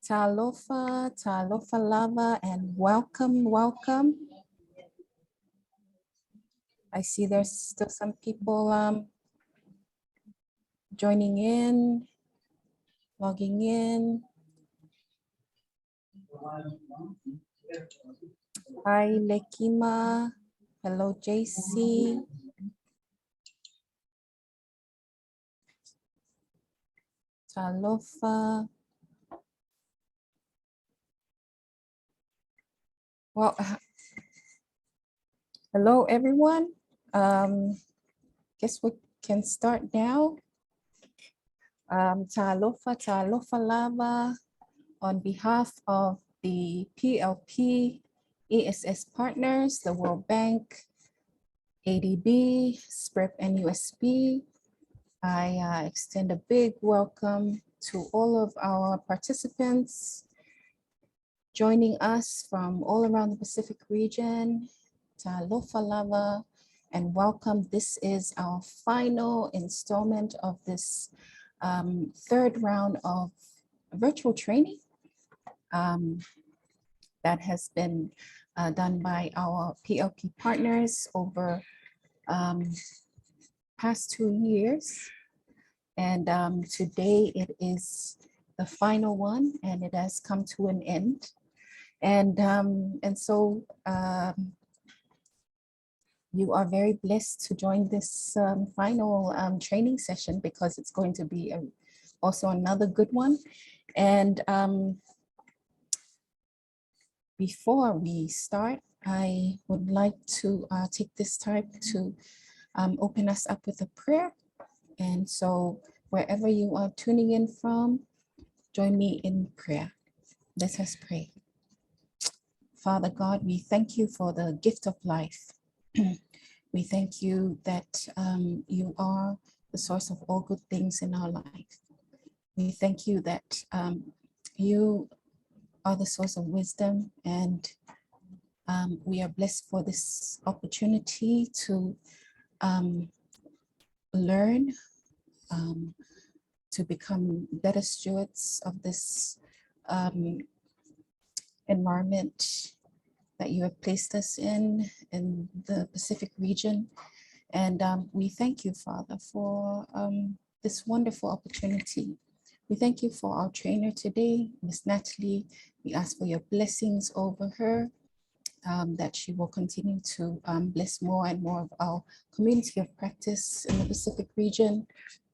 Talofa, talofa lava, and welcome, welcome. I see there's still some people joining in, logging in. Hi, Lekima. Hello, JC. Talofa. Well, hello, everyone. Guess we can start now. Talofa, talofa lava. On behalf of the PLP-ESS partners, the World Bank, ADB, SPREP, and USB, I extend a big welcome to all of our participants joining us from all around the Pacific region. Talofa lava, and welcome. This is our final installment of this third round of virtual training that has been done by our PLP partners over past 2 years. And today it is the final one, and it has come to an end. And so you are very blessed to join this final training session, because it's going to be also another good one. And before we start, I would like to take this time to open us up with a prayer. And so wherever you are tuning in from, join me in prayer. Let us pray. Father God, we thank you for the gift of life. We thank you that you are the source of all good things in our life. We thank you that you are the source of wisdom, and we are blessed for this opportunity to learn, to become better stewards of this environment that you have placed us in the Pacific region. And we thank you, Father, for this wonderful opportunity. We thank you for our trainer today, Miss Natalie. We ask for your blessings over her, that she will continue to bless more and more of our community of practice in the Pacific region.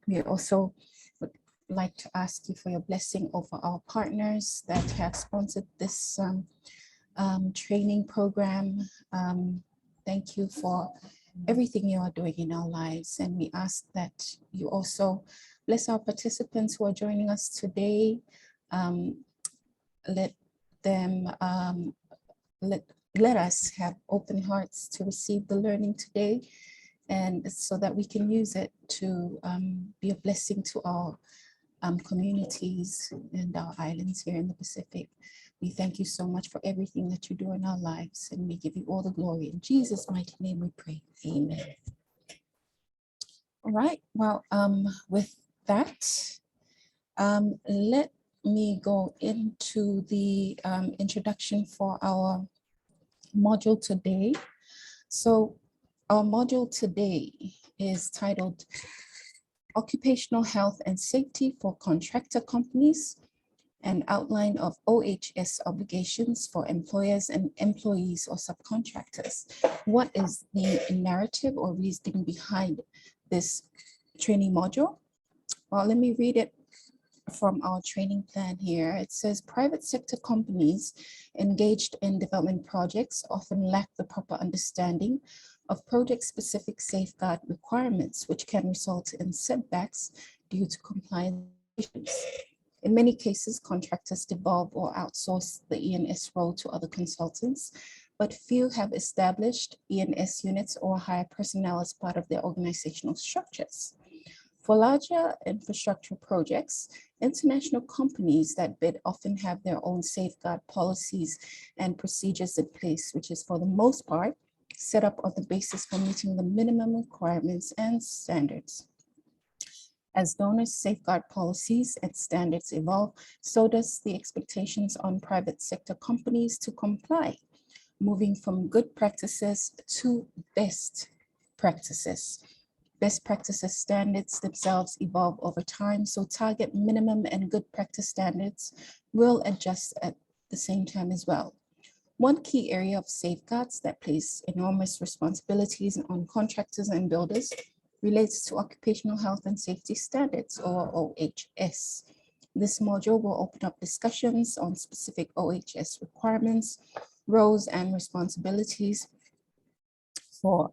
We also would like to ask you for your blessing over our partners that have sponsored this training program. Thank you for everything you are doing in our lives. And we ask that you also bless our participants who are joining us today. Let them, let us have open hearts to receive the learning today, and so that we can use it to be a blessing to our communities and our islands here in the Pacific. We thank you so much for everything that you do in our lives, and we give you all the glory. In Jesus' mighty name we pray, amen. All right, well, with that, let me go into the introduction for our module today. So our module today is titled Occupational Health and Safety for Contractor Companies, an outline of OHS obligations for employers and employees or subcontractors. What is the narrative or reasoning behind this training module? Well, let me read it from our training plan here. It says private sector companies engaged in development projects often lack the proper understanding of project-specific safeguard requirements, which can result in setbacks due to compliance issues. In many cases, contractors devolve or outsource the E&S role to other consultants, but few have established E&S units or hire personnel as part of their organizational structures. For larger infrastructure projects, international companies that bid often have their own safeguard policies and procedures in place, which is for the most part set up on the basis for meeting the minimum requirements and standards. As donors safeguard policies and standards evolve, so does the expectations on private sector companies to comply, moving from good practices to best practices. Best practices standards themselves evolve over time, so target minimum and good practice standards will adjust at the same time as well. One key area of safeguards that place enormous responsibilities on contractors and builders relates to occupational health and safety standards, or OHS. This module will open up discussions on specific OHS requirements, roles and responsibilities for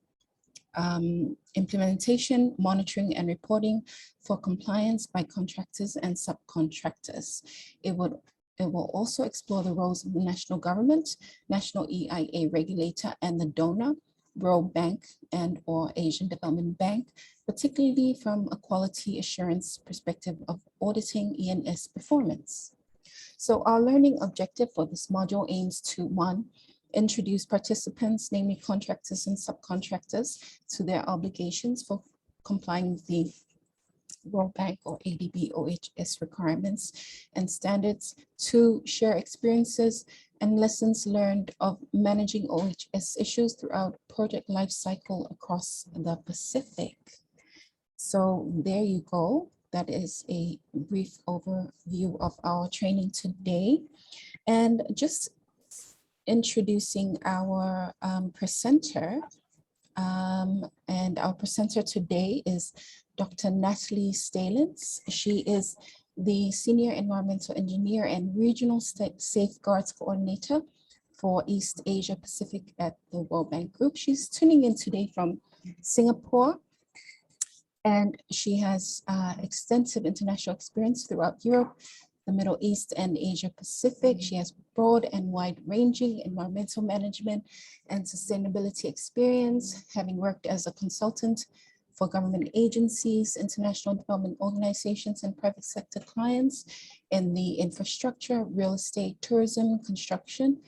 implementation, monitoring, and reporting for compliance by contractors and subcontractors. It will also explore the roles of the national government, national EIA regulator, and the donor, World Bank and/or Asian Development Bank, particularly from a quality assurance perspective of auditing E&S performance. So our learning objective for this module aims to, one, introduce participants, namely contractors and subcontractors, to their obligations for complying with the World Bank or ADB OHS requirements and standards. Two, share experiences and lessons learned of managing OHS issues throughout project lifecycle across the Pacific. So there you go. That is a brief overview of our training today. And just introducing our presenter. And our presenter today is Dr. Natalie Stalins. She is the Senior Environmental Engineer and Regional Safeguards Coordinator for East Asia Pacific at the World Bank Group. She's tuning in today from Singapore, and she has extensive international experience throughout Europe, the Middle East, and Asia Pacific. She has broad and wide-ranging environmental management and sustainability experience, having worked as a consultant for government agencies, international development organizations, and private sector clients in the infrastructure, real estate, tourism, construction,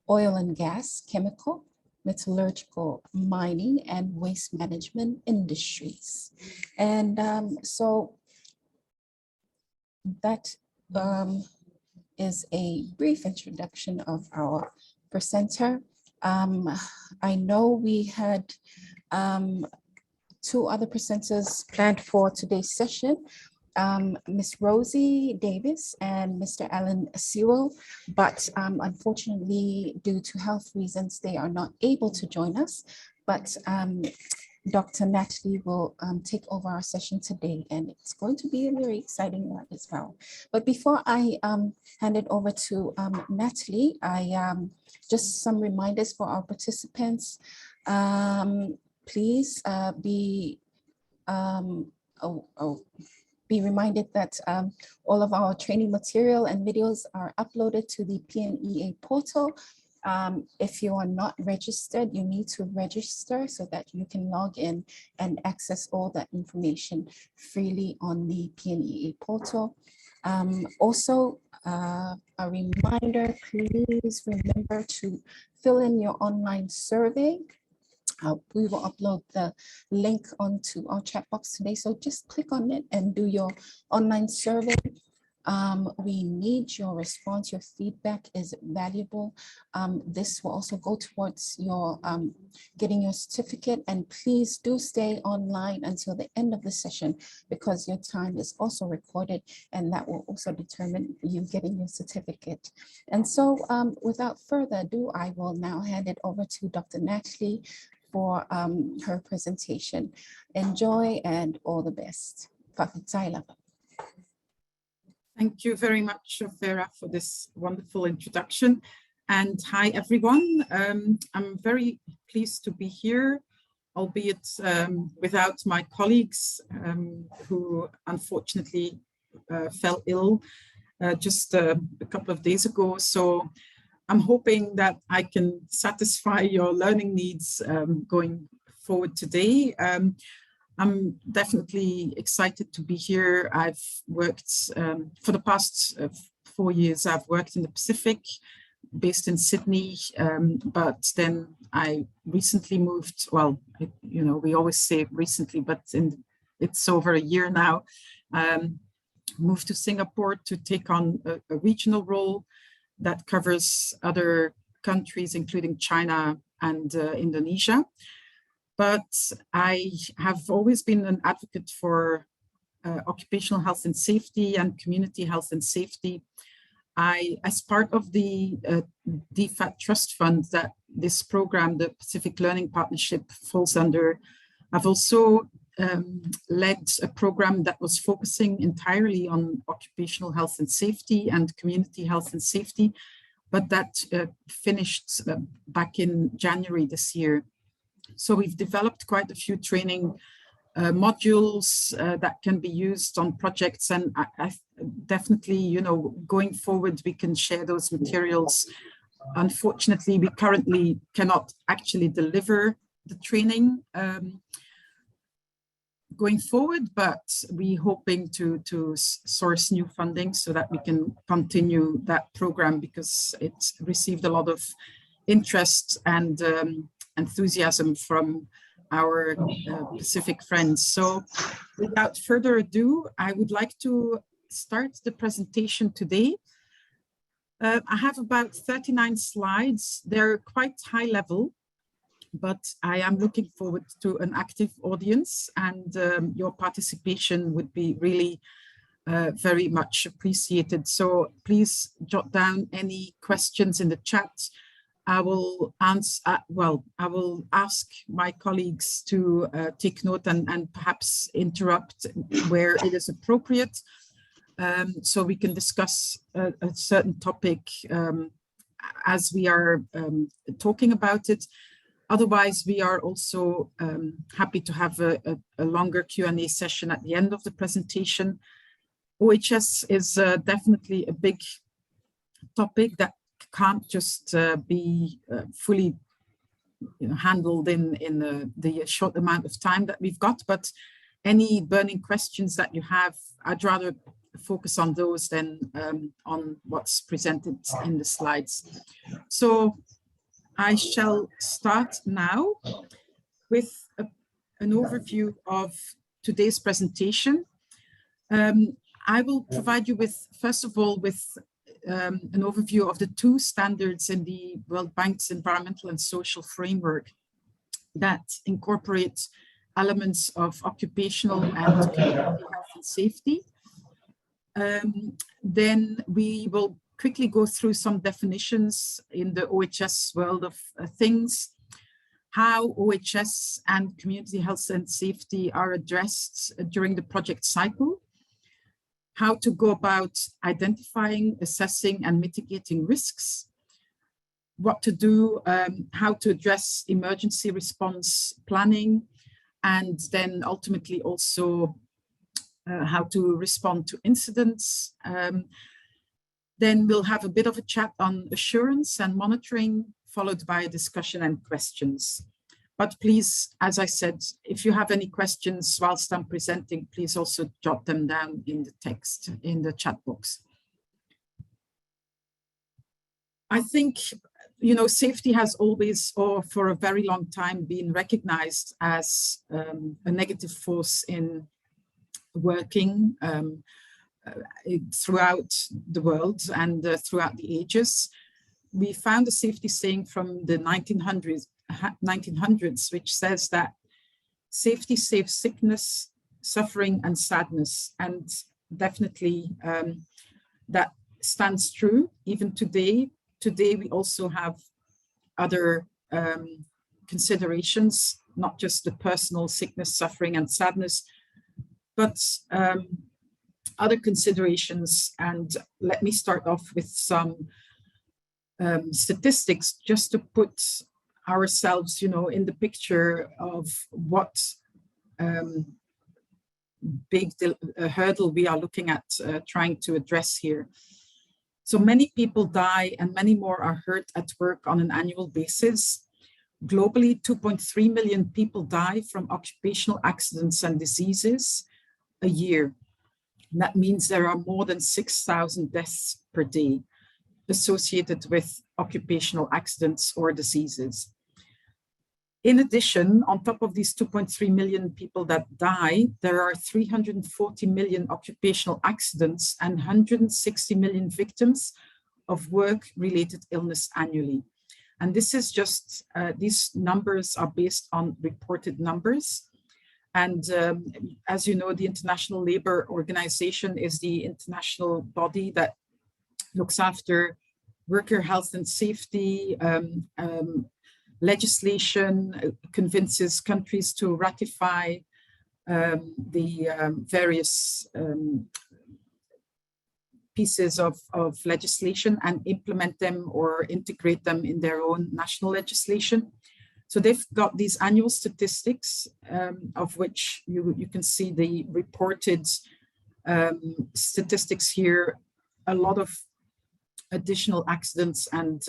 oil and gas, chemical, metallurgical, mining, and waste management industries. And so that is a brief introduction of our presenter. I know we had two other presenters planned for today's session, Ms. Rosie Davis and Mr. Alan Sewell, but unfortunately, due to health reasons, they are not able to join us. But Dr. Natalie will take over our session today, and it's going to be a very exciting one as well. But before I hand it over to Natalie, just some reminders for our participants. Please be reminded that all of our training material and videos are uploaded to the PNEA portal. If you are not registered, you need to register so that you can log in and access all that information freely on the PNEA portal. Also, a reminder, please remember to fill in your online survey. We will upload the link onto our chat box today, so just click on it and do your online survey. We need your response. Your feedback is valuable. This will also go towards your getting your certificate, and please do stay online until the end of the session, because your time is also recorded, and that will also determine you getting your certificate. And so without further ado, I will now hand it over to Dr. Natalie for her presentation. Enjoy and all the best. Thank you very much, Farah, for this wonderful introduction. And hi, everyone. I'm very pleased to be here, albeit without my colleagues who unfortunately fell ill just a couple of days ago. So I'm hoping that I can satisfy your learning needs going forward today. I'm definitely excited to be here. I've worked for the past 4 years. I've worked in the Pacific, based in Sydney, but then I recently moved. Well, you know, we always say recently, but it's over a year now. moved to Singapore to take on a regional role that covers other countries, including China and Indonesia. But I have always been an advocate for occupational health and safety and community health and safety. As part of the DFAT Trust Fund that this program, the Pacific Learning Partnership, falls under, I've also led a program that was focusing entirely on occupational health and safety and community health and safety, but that finished back in January this year. So we've developed quite a few training modules that can be used on projects, and I definitely, you know, going forward, we can share those materials. Unfortunately, we currently cannot actually deliver the training going forward, but we're hoping to source new funding so that we can continue that program, because it's received a lot of interest and enthusiasm from our Pacific friends. So without further ado, I would like to start the presentation today. I have about 39 slides. They're quite high level, but I am looking forward to an active audience, and your participation would be really very much appreciated. So please jot down any questions in the chat. I will answer, I will ask my colleagues to take note and perhaps interrupt where it is appropriate, so we can discuss a certain topic as we are talking about it. Otherwise, we are also happy to have a longer Q&A session at the end of the presentation. OHS is definitely a big topic that can't just be fully, you know, handled in the short amount of time that we've got, but any burning questions that you have, I'd rather focus on those than on what's presented in the slides. So I shall start now with an overview of today's presentation. I will provide you with, first of all, with an overview of the two standards in the World Bank's environmental and social framework that incorporate elements of occupational and community health and safety. Then we will quickly go through some definitions in the OHS world of things, how OHS and community health and safety are addressed during the project cycle, how to go about identifying, assessing, and mitigating risks, what to do, how to address emergency response planning, and then ultimately also how to respond to incidents. Then we'll have a bit of a chat on assurance and monitoring, followed by a discussion and questions. But please, as I said, if you have any questions whilst I'm presenting, please also jot them down in the text in the chat box. I think, you know, safety has always, or for a very long time, been recognized as a negative force in working throughout the world and throughout the ages. We found a safety saying from the 1900s, which says that safety saves sickness, suffering, and sadness. And definitely that stands true even today. Today, we also have other considerations, not just the personal sickness, suffering, and sadness, but other considerations. And let me start off with some statistics just to put ourselves, you know, in the picture of what big hurdle we are looking at trying to address here. So many people die and many more are hurt at work on an annual basis. Globally, 2.3 million people die from occupational accidents and diseases a year. And that means there are more than 6,000 deaths per day associated with occupational accidents or diseases. In addition, on top of these 2.3 million people that die, there are 340 million occupational accidents and 160 million victims of work-related illness annually. And this is just, these numbers are based on reported numbers. And as you know, the International Labour Organization is the international body that looks after worker health and safety, legislation, convinces countries to ratify the various pieces of legislation and implement them or integrate them in their own national legislation. So they've got these annual statistics, of which you can see the reported statistics here. A lot of additional accidents and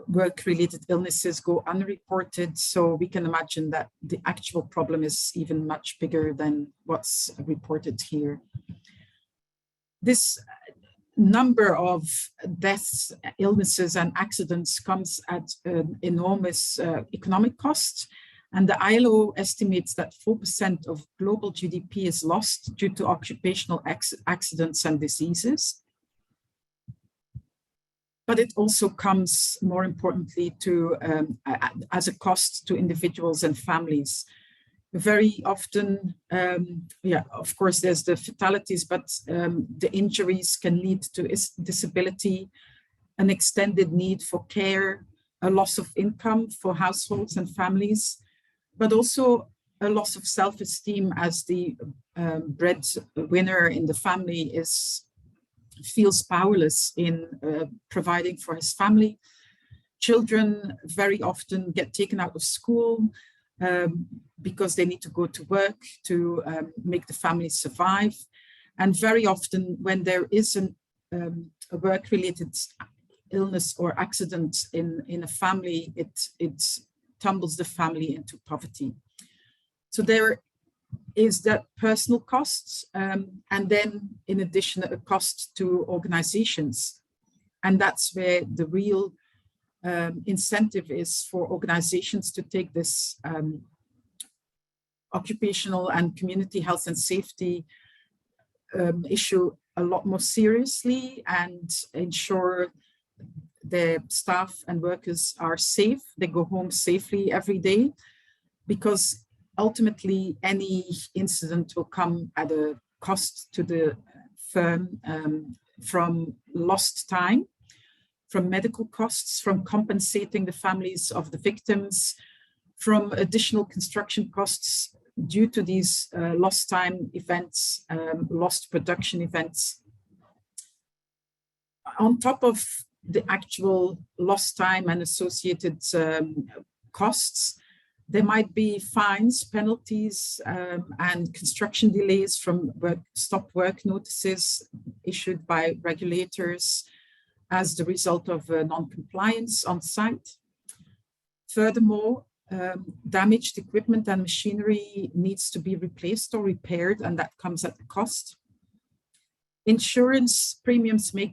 work-related illnesses go unreported. So we can imagine that the actual problem is even much bigger than what's reported here. This number of deaths, illnesses, and accidents comes at an enormous economic cost. And the ILO estimates that 4% of global GDP is lost due to occupational accidents and diseases. But it also comes, more importantly, to as a cost to individuals and families. Very often, of course, there's the fatalities, but the injuries can lead to disability, an extended need for care, a loss of income for households and families, but also a loss of self-esteem as the breadwinner in the family feels powerless in providing for his family. Children very often get taken out of school because they need to go to work to make the family survive. And very often when there is a work-related illness or accident in a family, it tumbles the family into poverty. So there is that personal costs, and then in addition, a cost to organizations. And that's where the real incentive is for organizations to take this occupational and community health and safety issue a lot more seriously and ensure the staff and workers are safe, they go home safely every day, because ultimately any incident will come at a cost to the firm, from lost time, from medical costs, from compensating the families of the victims, from additional construction costs due to these lost time events, lost production events. On top of the actual lost time and associated costs, there might be fines, penalties, and construction delays from stop work notices issued by regulators as the result of non-compliance on site. Furthermore, damaged equipment and machinery needs to be replaced or repaired, and that comes at a cost. Insurance premiums may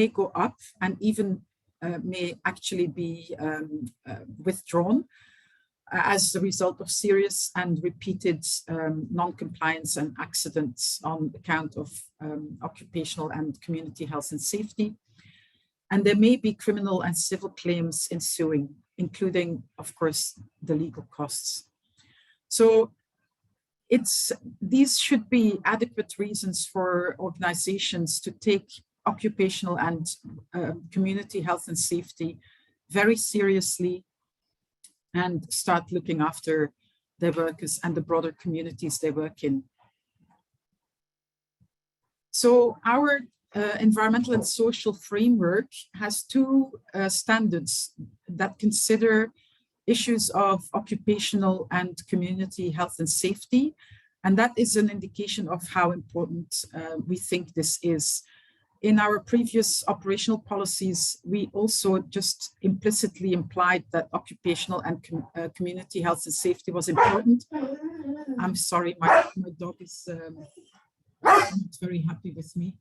go up and even may actually be withdrawn as a result of serious and repeated non-compliance and accidents on account of occupational and community health and safety. And there may be criminal and civil claims ensuing, including, of course, the legal costs. So these should be adequate reasons for organizations to take occupational and community health and safety very seriously and start looking after their workers and the broader communities they work in. So our environmental and social framework has two standards that consider issues of occupational and community health and safety. And that is an indication of how important we think this is. In our previous operational policies, we also just implicitly implied that occupational and community health and safety was important. I'm sorry, my dog is not very happy with me.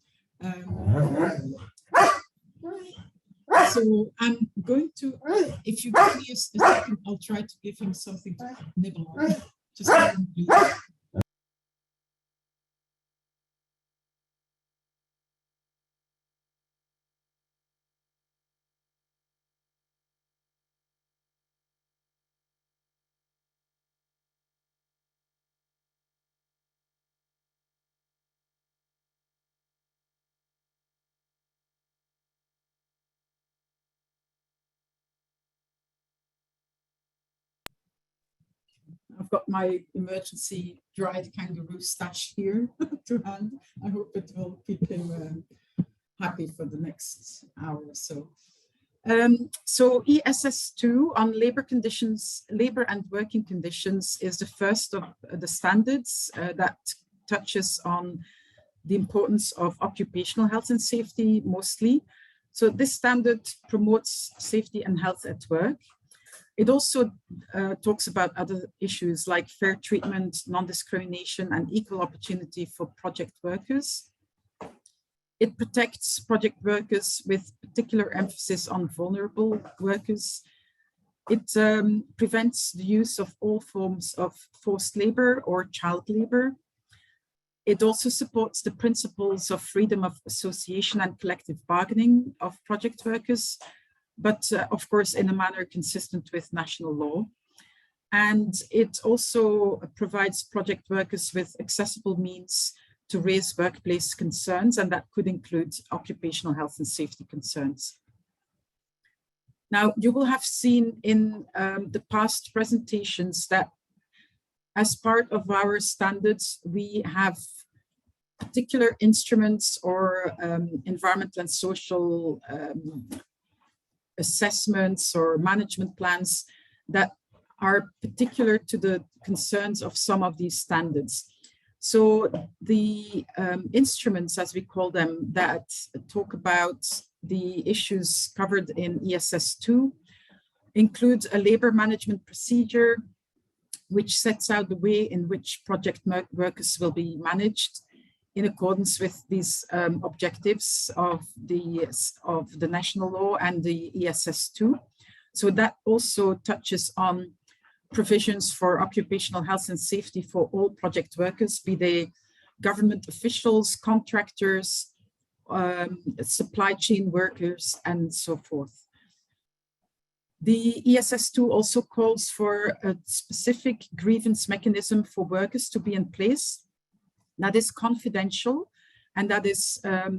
So I'm going to, if you give me a second, I'll try to give him something to nibble on. Just a moment, please. I've got my emergency dried kangaroo stash here to hand. I hope it will keep him happy for the next hour or so. So ESS2 on labor conditions, labor and working conditions is the first of the standards that touches on the importance of occupational health and safety mostly. So this standard promotes safety and health at work. It also talks about other issues like fair treatment, non-discrimination, and equal opportunity for project workers. It protects project workers with particular emphasis on vulnerable workers. It prevents the use of all forms of forced labor or child labor. It also supports the principles of freedom of association and collective bargaining of project workers, but of course in a manner consistent with national law. And it also provides project workers with accessible means to raise workplace concerns, and that could include occupational health and safety concerns. Now, you will have seen in the past presentations that as part of our standards, we have particular instruments or environmental and social assessments or management plans that are particular to the concerns of some of these standards. So the instruments, as we call them, that talk about the issues covered in ESS2 include a labor management procedure, which sets out the way in which project workers will be managed in accordance with these objectives of the national law and the ESS2. So that also touches on provisions for occupational health and safety for all project workers, be they government officials, contractors, supply chain workers, and so forth. The ESS2 also calls for a specific grievance mechanism for workers to be in place that is confidential, and that is a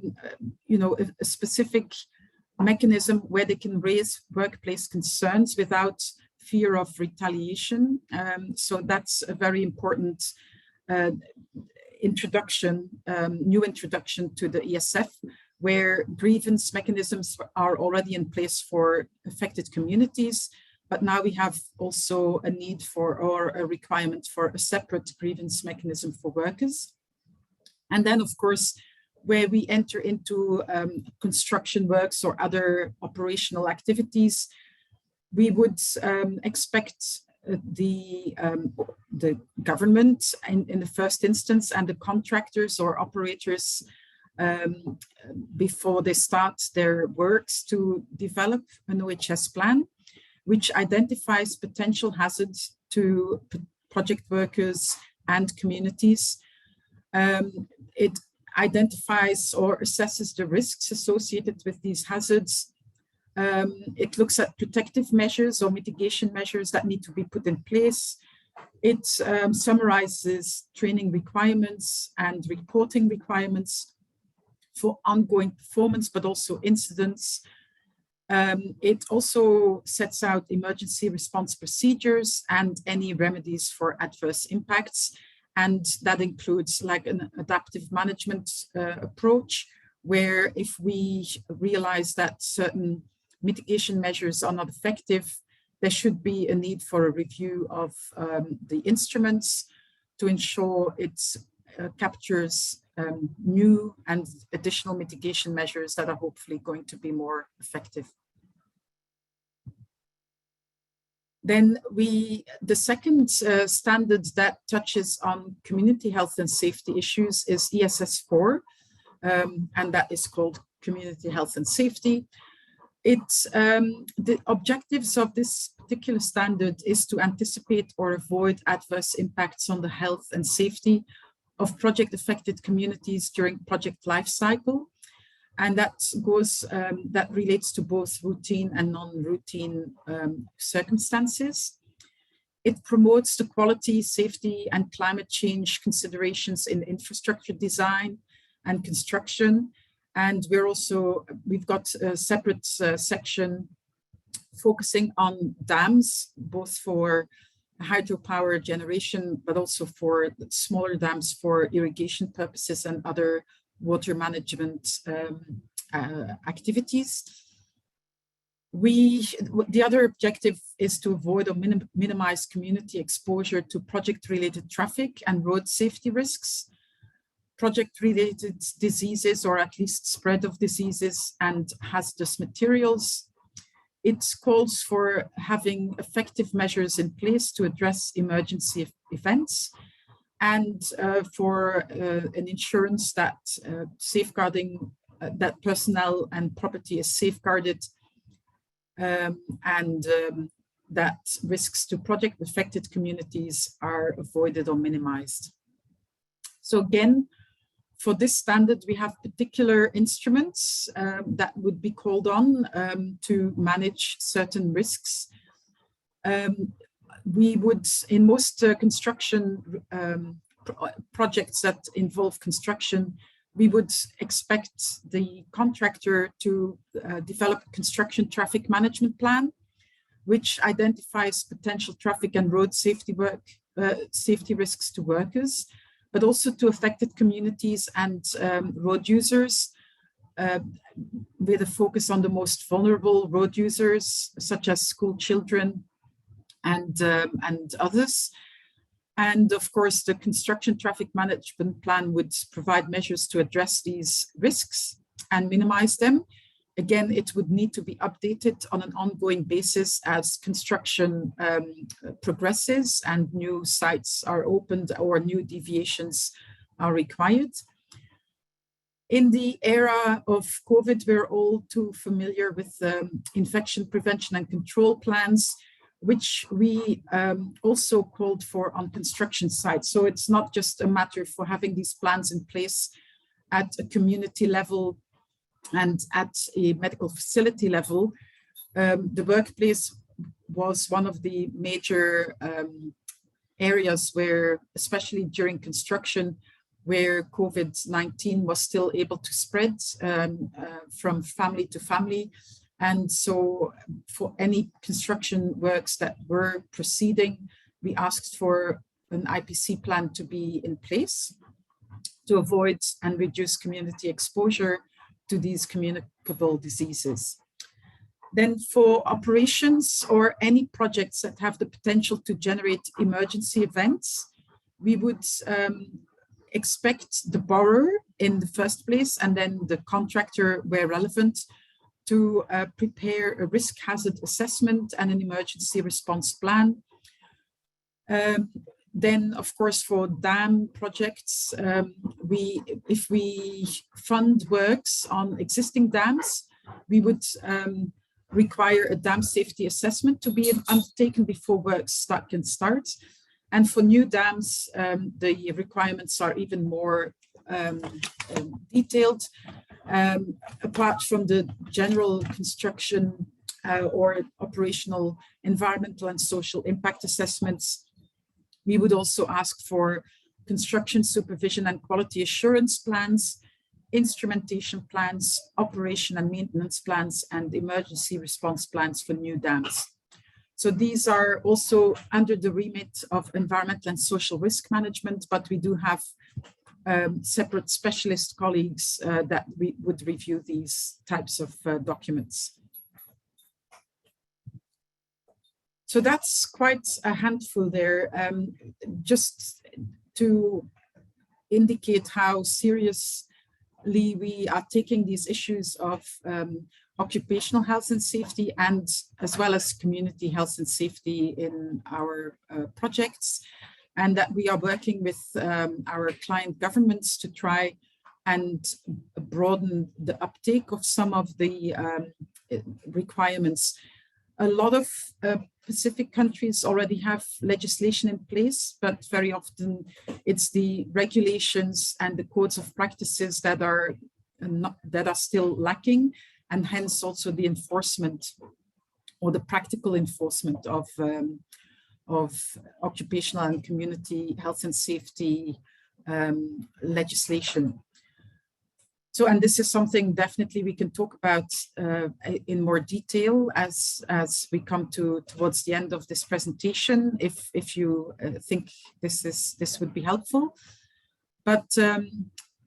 specific mechanism where they can raise workplace concerns without fear of retaliation. So that's a very important introduction, new introduction to the ESF, where grievance mechanisms are already in place for affected communities, but now we have also a need for, or a requirement for, a separate grievance mechanism for workers. And then, of course, where we enter into construction works or other operational activities, we would expect the government in the first instance and the contractors or operators before they start their works to develop an OHS plan, which identifies potential hazards to project workers and communities. It identifies or assesses the risks associated with these hazards. It looks at protective measures or mitigation measures that need to be put in place. It summarizes training requirements and reporting requirements for ongoing performance, but also incidents. It also sets out emergency response procedures and any remedies for adverse impacts. And that includes like an adaptive management approach, where if we realize that certain mitigation measures are not effective, there should be a need for a review of the instruments to ensure it captures new and additional mitigation measures that are hopefully going to be more effective. Then the second standard that touches on community health and safety issues is ESS4, and that is called Community Health and Safety. The objectives of this particular standard is to anticipate or avoid adverse impacts on the health and safety of project affected communities during project life cycle. And that relates to both routine and non-routine circumstances. It promotes the quality, safety, and climate change considerations in infrastructure design and construction. And we've got a separate section focusing on dams, both for hydropower generation, but also for smaller dams for irrigation purposes and other water management activities. The other objective is to avoid or minimize community exposure to project-related traffic and road safety risks, project-related diseases, or at least spread of diseases and hazardous materials. It calls for having effective measures in place to address emergency events and for an insurance that safeguarding that personnel and property is safeguarded and that risks to project affected communities are avoided or minimized. So again, for this standard, we have particular instruments that would be called on to manage certain risks. We would, in most construction projects that involve construction, we would expect the contractor to develop a construction traffic management plan, which identifies potential traffic and road safety risks to workers, but also to affected communities and road users, with a focus on the most vulnerable road users, such as school children and others. And of course, the construction traffic management plan would provide measures to address these risks and minimize them. Again, it would need to be updated on an ongoing basis as construction progresses and new sites are opened or new deviations are required. In the era of COVID, we're all too familiar with infection prevention and control plans, which we also called for on construction sites. So it's not just a matter for having these plans in place at a community level and at a medical facility level. The workplace was one of the major areas where, especially during construction, where COVID-19 was still able to spread from family to family. And so for any construction works that were proceeding, we asked for an IPC plan to be in place to avoid and reduce community exposure to these communicable diseases. Then for operations or any projects that have the potential to generate emergency events, we would expect the borrower in the first place and then the contractor where relevant to prepare a risk hazard assessment and an emergency response plan. Then, of course, for dam projects, if we fund works on existing dams, we would require a dam safety assessment to be undertaken before works can start. And for new dams, the requirements are even more detailed. Apart from the general construction or operational environmental and social impact assessments, we would also ask for construction supervision and quality assurance plans, instrumentation plans, operation and maintenance plans, and emergency response plans for new dams. So these are also under the remit of environmental and social risk management, but we do have separate specialist colleagues that we would review these types of documents. So that's quite a handful there, just to indicate how seriously we are taking these issues of occupational health and safety, and as well as community health and safety in our projects, and that we are working with our client governments to try and broaden the uptake of some of the requirements. A lot of Pacific countries already have legislation in place, but very often it's the regulations and the codes of practices that are still lacking, and hence also the enforcement or the practical enforcement of occupational and community health and safety legislation. So, and this is something definitely we can talk about in more detail as we come towards the end of this presentation, if you think this would be helpful. But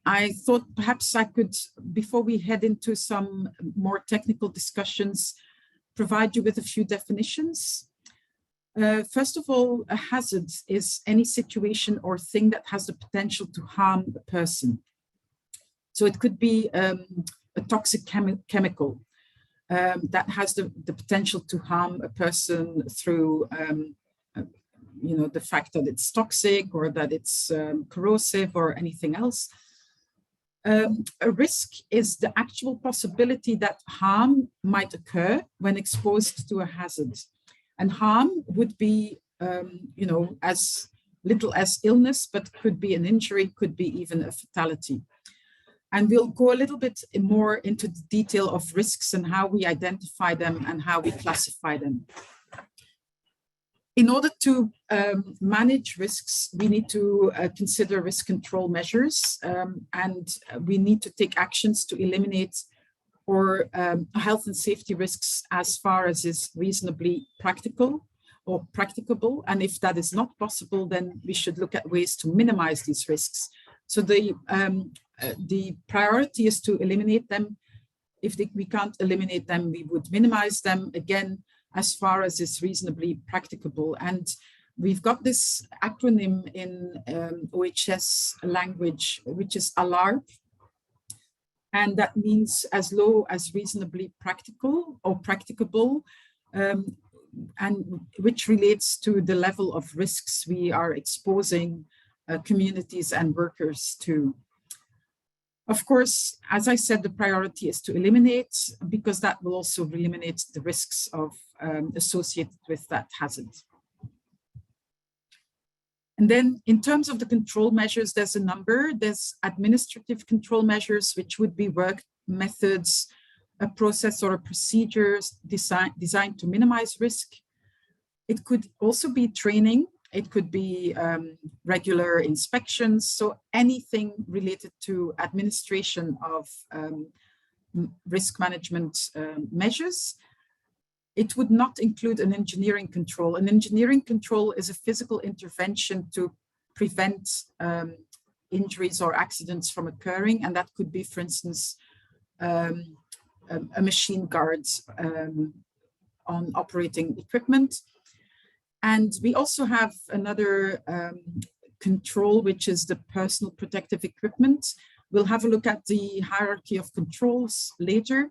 I thought perhaps I could, before we head into some more technical discussions, provide you with a few definitions. First of all, a hazard is any situation or thing that has the potential to harm a person. So it could be a toxic chemical that has the potential to harm a person through, the fact that it's toxic or that it's corrosive or anything else. A risk is the actual possibility that harm might occur when exposed to a hazard. And harm would be, as little as illness, but could be an injury, could be even a fatality. And we'll go a little bit more into the detail of risks and how we identify them and how we classify them. In order to manage risks, we need to consider risk control measures, and we need to take actions to eliminate or health and safety risks as far as is reasonably practical or practicable. And if that is not possible, then we should look at ways to minimize these risks. So the priority is to eliminate them. If we can't eliminate them, we would minimize them, again, as far as is reasonably practicable. And we've got this acronym in OHS language, which is ALARP. And that means as low as reasonably practical or practicable, and which relates to the level of risks we are exposing communities and workers to. Of course, as I said, the priority is to eliminate, because that will also eliminate the risks of associated with that hazard. And then in terms of the control measures, there's a number. There's administrative control measures, which would be work methods, a process or a procedure designed to minimize risk. It could also be training. It could be regular inspections. So anything related to administration of risk management measures. It would not include an engineering control. An engineering control is a physical intervention to prevent injuries or accidents from occurring. And that could be, for instance, a machine guard on operating equipment. And we also have another control, which is the personal protective equipment. We'll have a look at the hierarchy of controls later,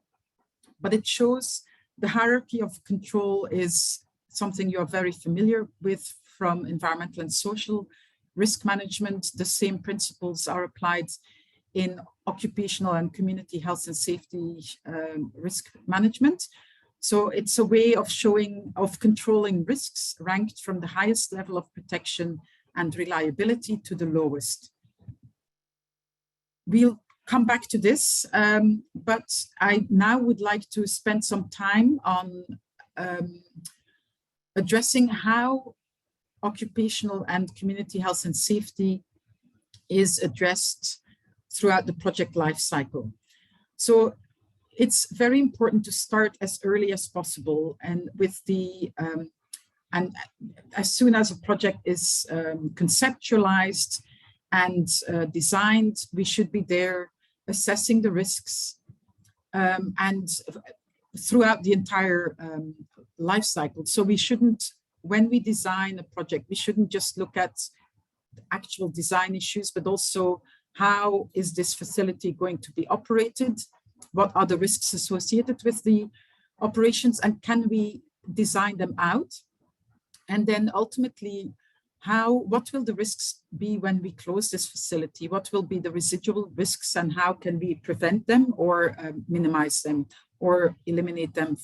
but it shows the hierarchy of control is something you're very familiar with from environmental and social risk management. The same principles are applied in occupational and community health and safety risk management. So it's a way of controlling risks ranked from the highest level of protection and reliability to the lowest. We'll come back to this, but I now would like to spend some time on addressing how occupational and community health and safety is addressed throughout the project life cycle. So it's very important to start as early as possible, and with the and as soon as a project is conceptualized and designed, we should be there assessing the risks and throughout the entire life cycle. So we shouldn't, when we design a project, we shouldn't just look at the actual design issues, but also how is this facility going to be operated? What are the risks associated with the operations, and can we design them out? And then ultimately, what will the risks be when we close this facility? What will be the residual risks and how can we prevent them or minimize them or eliminate them?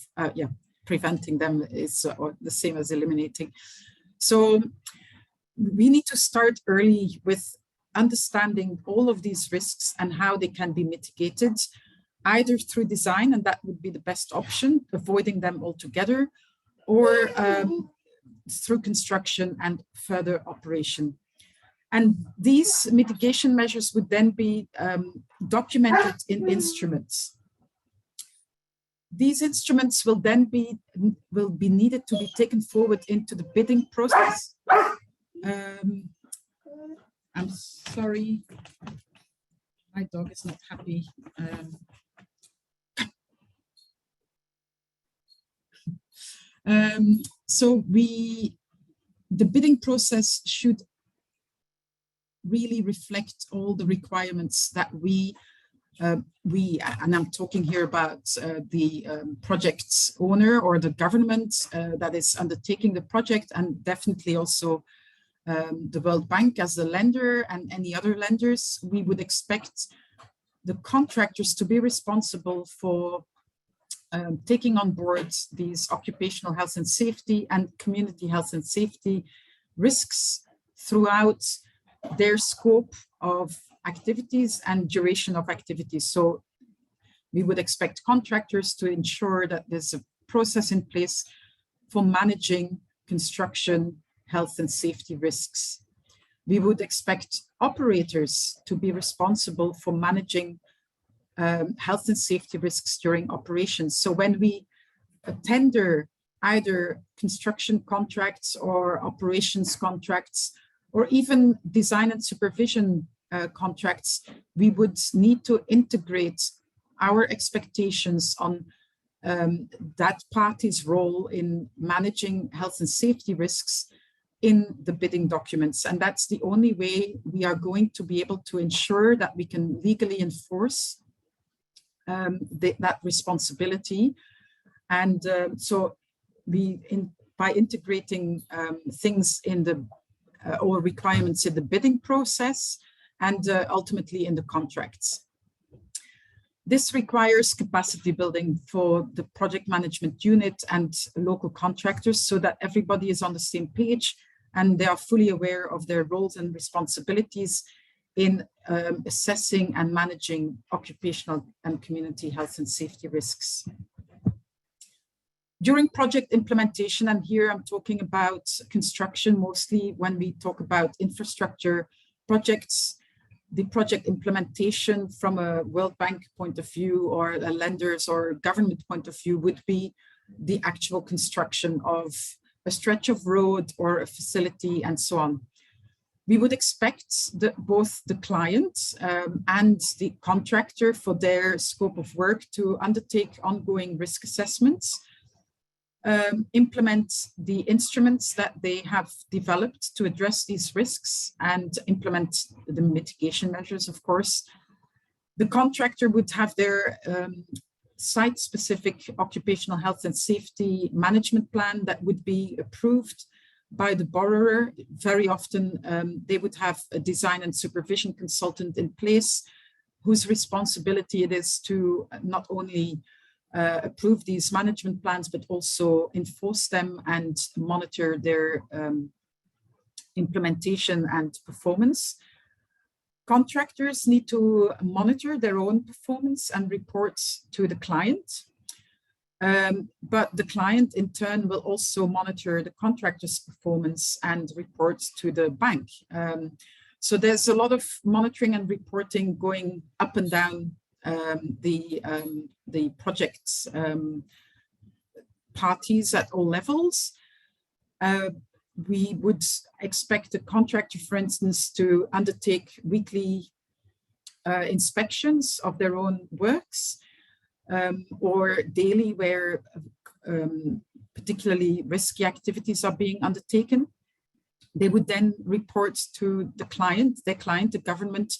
Preventing them is the same as eliminating. So we need to start early with understanding all of these risks and how they can be mitigated, either through design, and that would be the best option, avoiding them altogether, or through construction and further operation. And these mitigation measures would then be documented in instruments. These instruments will then be needed to be taken forward into the bidding process. I'm sorry, my dog is not happy. So the bidding process should really reflect all the requirements that we, and I'm talking here about the project's owner or the government that is undertaking the project, and definitely also the World Bank as the lender and any other lenders. We would expect the contractors to be responsible for taking on board these occupational health and safety and community health and safety risks throughout their scope of activities and duration of activities. So we would expect contractors to ensure that there's a process in place for managing construction health and safety risks. We would expect operators to be responsible for managing health and safety risks during operations. So when we tender either construction contracts or operations contracts, or even design and supervision contracts, we would need to integrate our expectations on that party's role in managing health and safety risks in the bidding documents. And that's the only way we are going to be able to ensure that we can legally enforce that responsibility. And so by integrating things in the or requirements in the bidding process and ultimately in the contracts. This requires capacity building for the project management unit and local contractors so that everybody is on the same page and they are fully aware of their roles and responsibilities in assessing and managing occupational and community health and safety risks. During project implementation, and here I'm talking about construction mostly when we talk about infrastructure projects, the project implementation from a World Bank point of view or a lender's or government point of view would be the actual construction of a stretch of road or a facility and so on. We would expect both the client and the contractor for their scope of work to undertake ongoing risk assessments, implement the instruments that they have developed to address these risks and implement the mitigation measures, of course. The contractor would have their site-specific occupational health and safety management plan that would be approved by the borrower. Very often they would have a design and supervision consultant in place whose responsibility it is to not only approve these management plans, but also enforce them and monitor their implementation and performance. Contractors need to monitor their own performance and report to the client. But the client in turn will also monitor the contractor's performance and report to the bank. So there's a lot of monitoring and reporting going up and down the project's parties at all levels. We would expect the contractor, for instance, to undertake weekly inspections of their own works or daily where particularly risky activities are being undertaken. They would then report to the client, the government,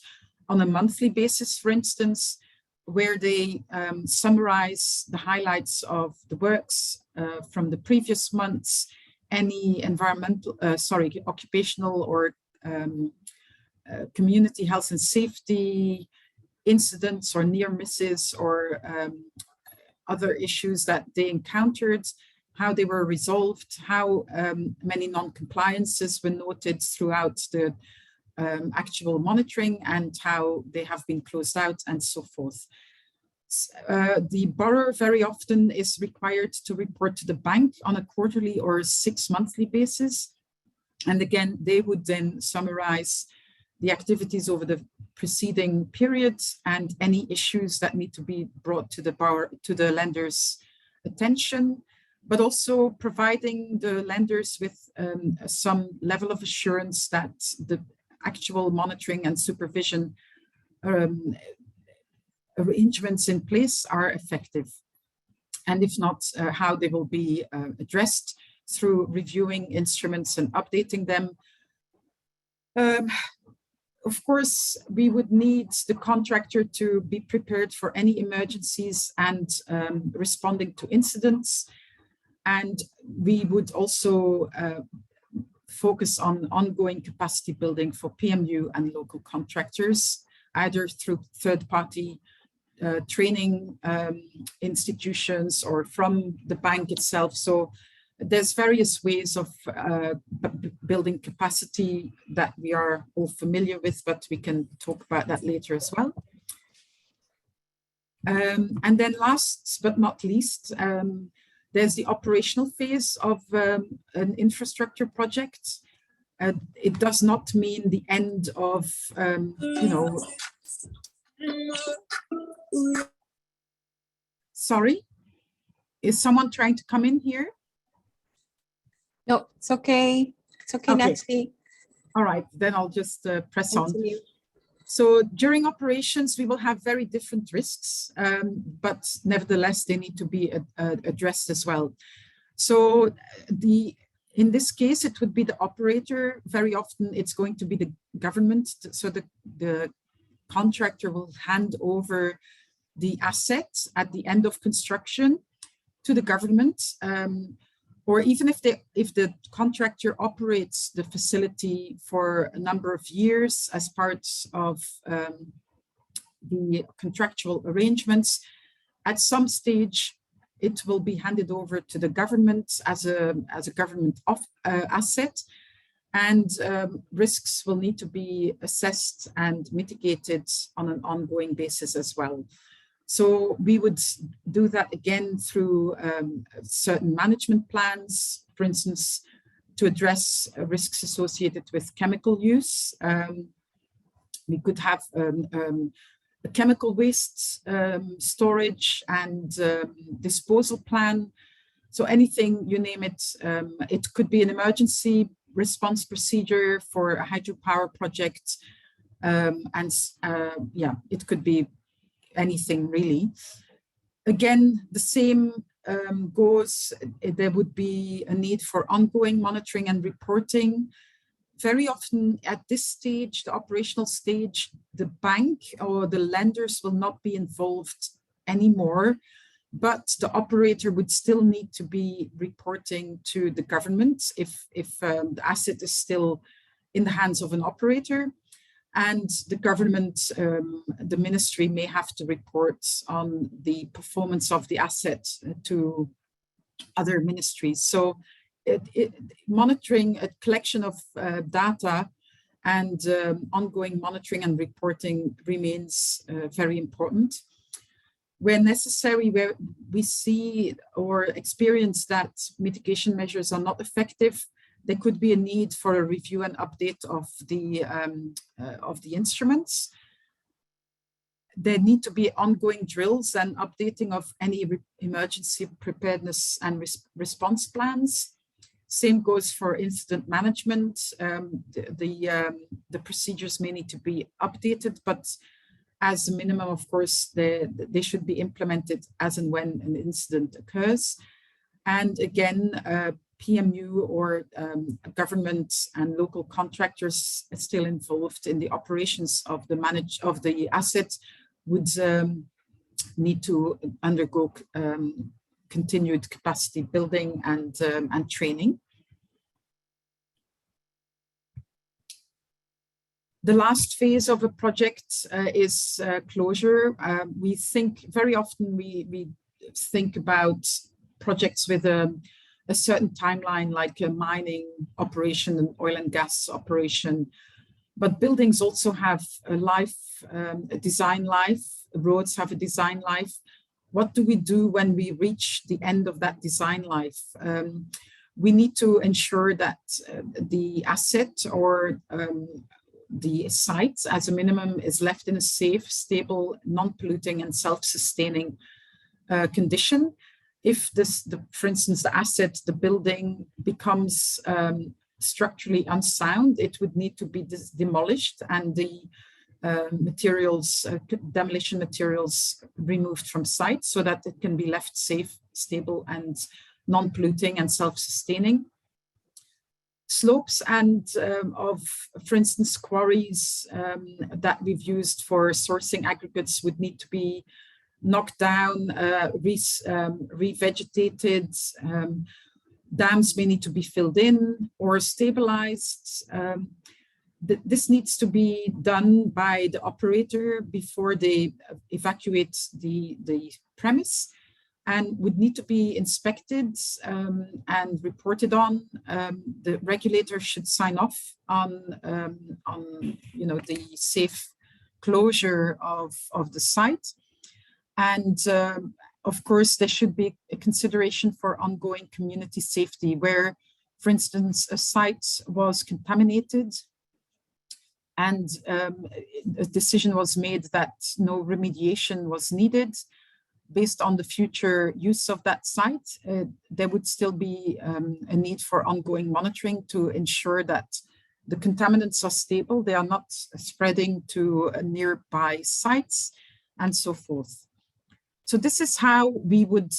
on a monthly basis, for instance, where they summarize the highlights of the works from the previous months any occupational or community health and safety incidents or near misses or other issues that they encountered, how they were resolved, how many non-compliances were noted throughout the actual monitoring and how they have been closed out and so forth. The borough very often is required to report to the bank on a quarterly or 6 monthly basis. And again, they would then summarize the activities over the preceding period and any issues that need to be brought to the lender's attention, but also providing the lenders with some level of assurance that the actual monitoring and supervision arrangements in place are effective. And if not, how they will be addressed through reviewing instruments and updating them. Of course, we would need the contractor to be prepared for any emergencies and responding to incidents. And we would also focus on ongoing capacity building for PMU and local contractors, either through third-party training institutions or from the bank itself. So there's various ways of building capacity that we are all familiar with, but we can talk about that later as well. And then last but not least, there's the operational phase of an infrastructure project. It does not mean the end of, Sorry, is someone trying to come in here? No, it's okay. It's okay, Nancy. All right, then I'll just press on. So during operations, we will have very different risks, but nevertheless, they need to be addressed as well. So in this case, it would be the operator. Very often, it's going to be the government. So the contractor will hand over the asset at the end of construction to the government. Or even if the contractor operates the facility for a number of years as part of the contractual arrangements, at some stage it will be handed over to the government as a government asset, and risks will need to be assessed and mitigated on an ongoing basis as well. So we would do that again through certain management plans, for instance, to address risks associated with chemical use. We could have a chemical waste storage and disposal plan. So anything, you name it, it could be an emergency response procedure for a hydropower project. It could be anything really. Again, the same goes, there would be a need for ongoing monitoring and reporting. Very often at this stage, the operational stage, the bank or the lenders will not be involved anymore, but the operator would still need to be reporting to the government if the asset is still in the hands of an operator. And the government, the ministry may have to report on the performance of the asset to other ministries. So monitoring a collection of data and ongoing monitoring and reporting remains very important. Where necessary, where we see or experience that mitigation measures are not effective, there could be a need for a review and update of the instruments. There need to be ongoing drills and updating of any emergency preparedness and response plans. Same goes for incident management. The procedures may need to be updated, but as a minimum, of course, they should be implemented as and when an incident occurs. And again, PMU or government and local contractors still involved in the operations of the asset would need to undergo continued capacity building and training. The last phase of a project is closure. We think very often we think about projects with a certain timeline, like a mining operation, an oil and gas operation. But buildings also have a life, a design life. Roads have a design life. What do we do when we reach the end of that design life? We need to ensure that the asset or the site, as a minimum, is left in a safe, stable, non-polluting and self-sustaining condition. If for instance, the asset, the building becomes structurally unsound, it would need to be demolished and the materials, demolition materials removed from site so that it can be left safe, stable and non-polluting and self-sustaining. Slopes and of, for instance, quarries that we've used for sourcing aggregates would need to be knocked down, revegetated. Dams may need to be filled in or stabilized. This needs to be done by the operator before they evacuate the premise, and would need to be inspected and reported on. The regulator should sign off on the safe closure of the site. And of course, there should be a consideration for ongoing community safety where, for instance, a site was contaminated and a decision was made that no remediation was needed. Based on the future use of that site, there would still be a need for ongoing monitoring to ensure that the contaminants are stable, they are not spreading to nearby sites, and so forth. So this is how we would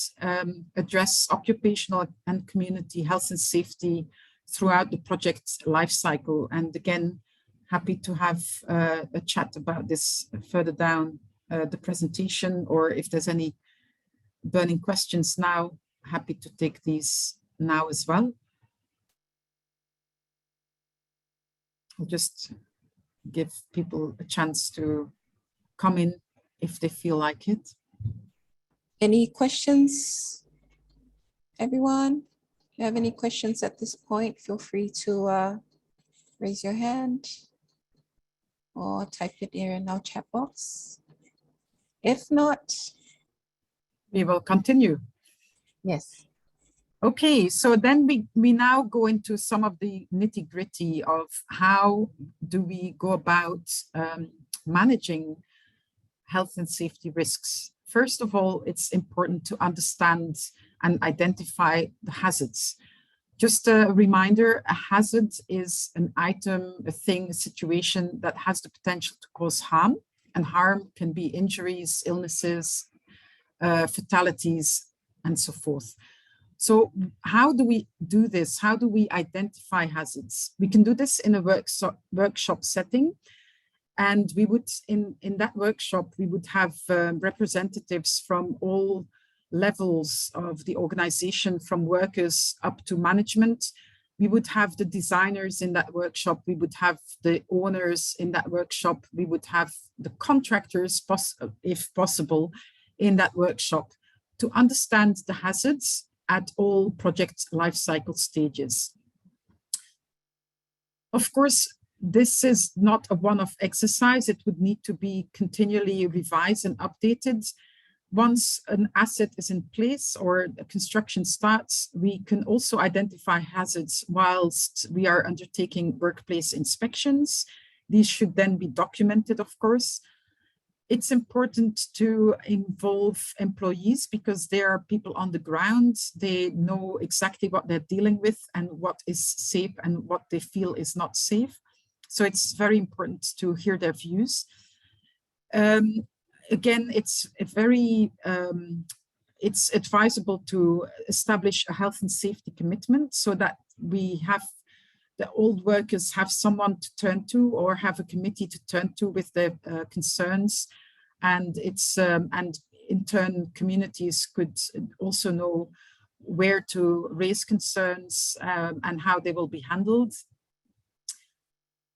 address occupational and community health and safety throughout the project lifecycle. And again, happy to have a chat about this further down the presentation, or if there's any burning questions now, happy to take these now as well. I'll just give people a chance to come in if they feel like it. Any questions, everyone? If you have any questions at this point, feel free to raise your hand or type it in our chat box. If not, we will continue. Yes. Okay, so then we now go into some of the nitty-gritty of how do we go about managing health and safety risks. First of all, it's important to understand and identify the hazards. Just a reminder, a hazard is an item, a thing, a situation that has the potential to cause harm, and harm can be injuries, illnesses, fatalities, and so forth. So how do we do this? How do we identify hazards? We can do this in a workshop setting. And we would, in that workshop, we would have representatives from all levels of the organization, from workers up to management. We would have the designers in that workshop. We would have the owners in that workshop. We would have the contractors, if possible, in that workshop to understand the hazards at all project lifecycle stages. Of course, this is not a one-off exercise. It would need to be continually revised and updated. Once an asset is in place or the construction starts, we can also identify hazards whilst we are undertaking workplace inspections. These should then be documented, of course. It's important to involve employees because they are people on the ground. They know exactly what they're dealing with and what is safe and what they feel is not safe. So it's very important to hear their views. Again, it's advisable to establish a health and safety commitment so that we have the old workers have someone to turn to or have a committee to turn to with their concerns. And it's and in turn, communities could also know where to raise concerns and how they will be handled.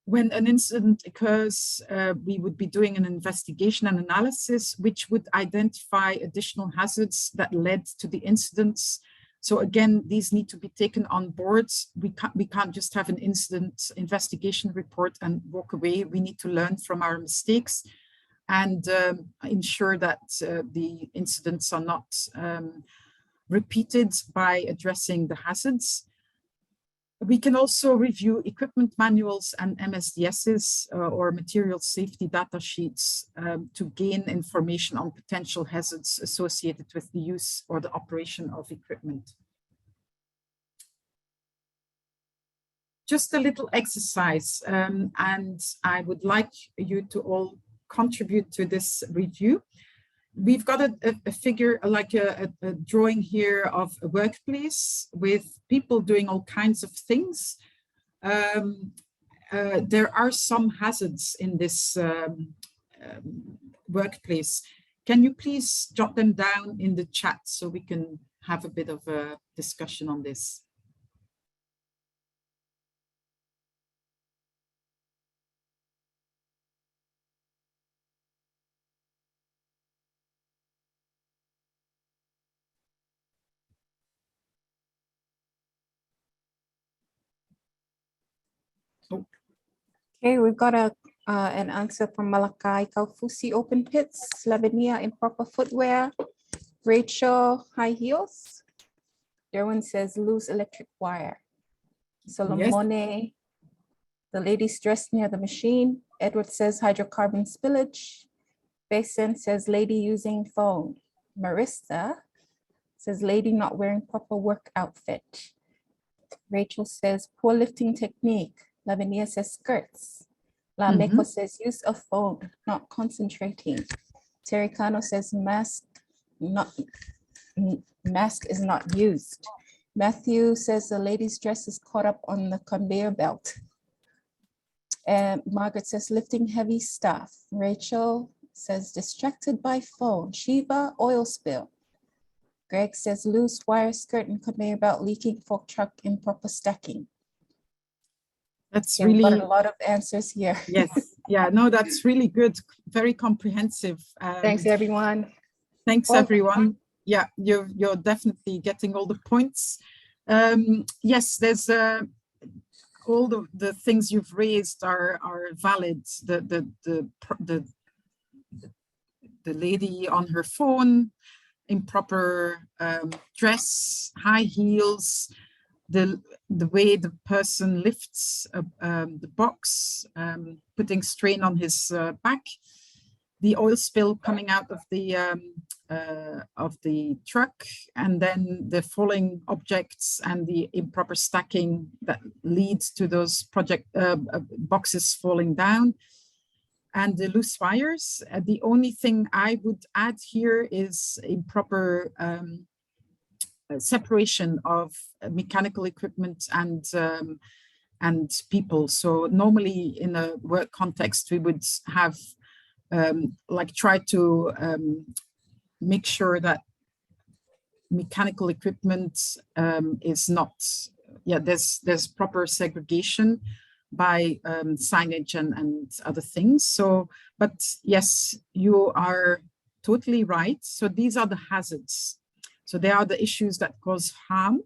When an incident occurs, we would be doing an investigation and analysis, which would identify additional hazards that led to the incidents. So again, these need to be taken on board. We can't just have an incident investigation report and walk away. We need to learn from our mistakes and ensure that the incidents are not repeated by addressing the hazards. We can also review equipment manuals and MSDSs or material safety data sheets to gain information on potential hazards associated with the use or the operation of equipment. Just a little exercise, and I would like you to all contribute to this review. We've got a figure, like a drawing here of a workplace with people doing all kinds of things. There are some hazards in this workplace. Can you please jot them down in the chat so we can have a bit of a discussion on this? Okay, we've got an answer from Malakai. Kaufusi, open pits. Lavinia, improper footwear. Rachel, high heels. Derwin says loose electric wire. Solomone, the ladies dressed near the machine. Edward says hydrocarbon spillage. Basin says lady using phone. Marissa says lady not wearing proper work outfit. Rachel says poor lifting technique. Lavinia says skirts. La Meko says use of phone, not concentrating. Tericano says mask is not used. Matthew says the lady's dress is caught up on the conveyor belt. And Margaret says lifting heavy stuff. Rachel says distracted by phone. Shiva, oil spill. Greg says loose wire skirt and conveyor belt leaking, fork truck improper stacking. That's yeah, really a lot of answers here. Yes, yeah, no, that's really good, very comprehensive. Thanks everyone. Thanks everyone. Yeah, you're definitely getting all the points. Yes, there's all the things you've raised are valid. The lady on her phone, improper dress, high heels, the way the person lifts the box, putting strain on his back, the oil spill coming out of the truck, and then the falling objects and the improper stacking that leads to those boxes falling down, and the loose wires. The only thing I would add here is improper separation of mechanical equipment and people. So normally in a work context, we would have try to make sure that mechanical equipment is not, there's proper segregation by signage and other things. So, but yes, you are totally right. So these are the hazards. So they are the issues that cause harm.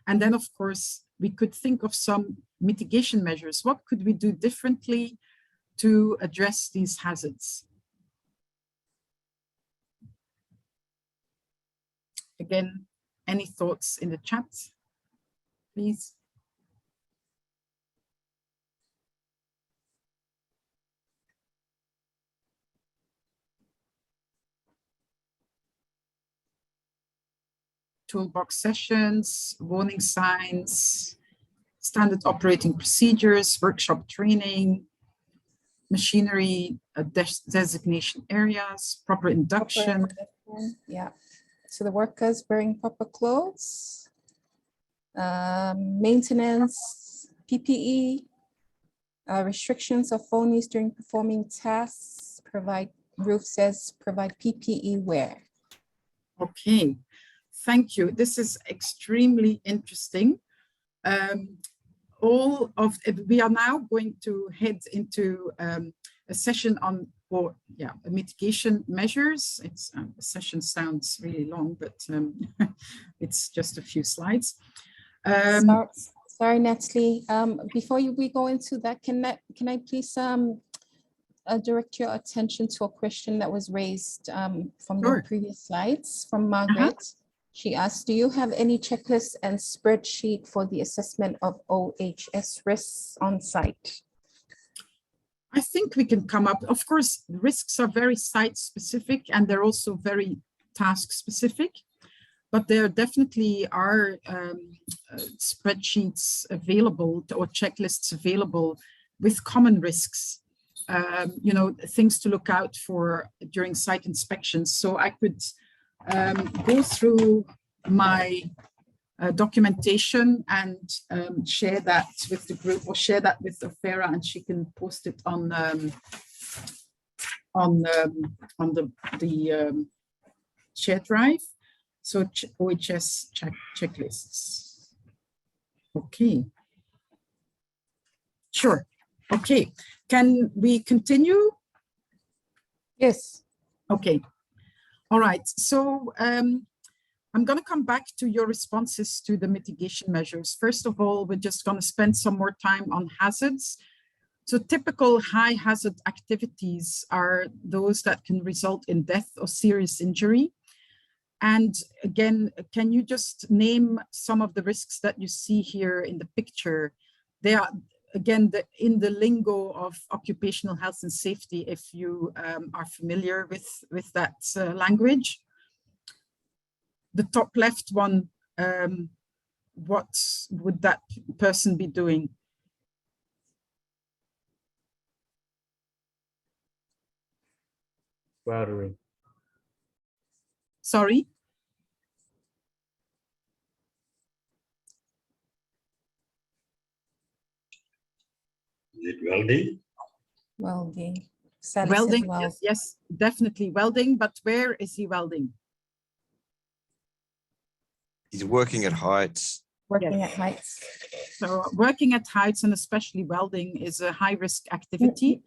And then, of course, we could think of some mitigation measures. What could we do differently to address these hazards? Again, any thoughts in the chat, please? Toolbox sessions, warning signs, standard operating procedures, workshop training, machinery designation areas, proper induction. Yeah, so the workers wearing proper clothes, maintenance, PPE, restrictions of phone use during performing tasks, Ruth says provide PPE wear. Okay. Thank you. This is extremely interesting. we are now going to head into a session on mitigation measures. It's a session sounds really long, but it's just a few slides. Sorry, Natalie. Before we go into that, can I please direct your attention to a question that was raised from your previous slides from Margaret. She asked, do you have any checklists and spreadsheet for the assessment of OHS risks on site? I think we can come up, of course, risks are very site specific and they're also very task specific, but there definitely are spreadsheets available or checklists available with common risks, you know, things to look out for during site inspections. So I could go through my documentation and share that with the group, or share that with Ofera, and she can post it on the share drive. So OHS checklists. Okay. Sure. Okay. Can we continue? Yes. Okay. All right. So I'm going to come back to your responses to the mitigation measures. First of all, we're just going to spend some more time on hazards. So typical high hazard activities are those that can result in death or serious injury. And again, can you just name some of the risks that you see here in the picture? They are, again, in the lingo of occupational health and safety, if you are familiar with that language. The top left one, what would that person be doing? Welding. Sorry? Is it welding? Welding. Welding, yes, definitely welding, but where is he welding? He's working at heights. Working at heights. So working at heights, and especially welding, is a high-risk activity.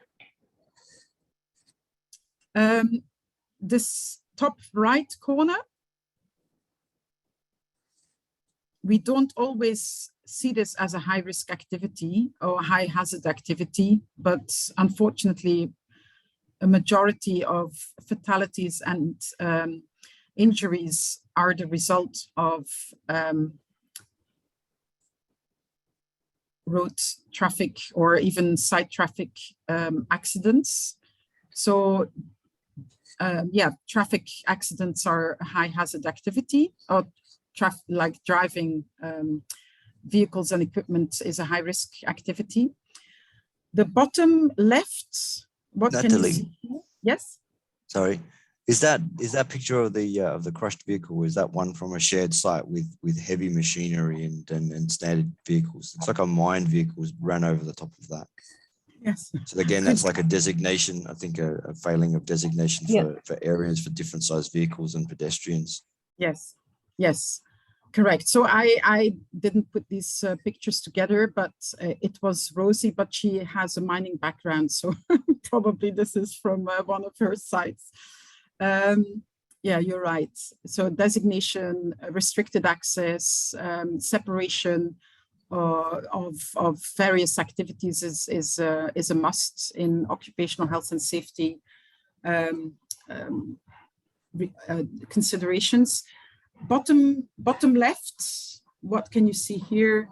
This top right corner, we don't always see this as a high-risk activity or high-hazard activity, but unfortunately, a majority of fatalities and injuries are the result of road traffic or even side traffic accidents. So yeah, traffic accidents are a high hazard activity, or like driving vehicles and equipment is a high risk activity. The bottom left, what Natalie, can you see here? Yes? Sorry. Is that picture of the crushed vehicle? Is that one from a shared site with heavy machinery and standard vehicles? It's like a mined vehicles ran over the top of that. Yes. So again, that's like a designation. I think a failing of designation for areas for different sized vehicles and pedestrians. Yes. Yes. Correct. So I didn't put these pictures together, but it was Rosie, but she has a mining background, so probably this is from one of her sites. Yeah, you're right. So designation, restricted access, separation of various activities is a must in occupational health and safety considerations. Bottom left, what can you see here?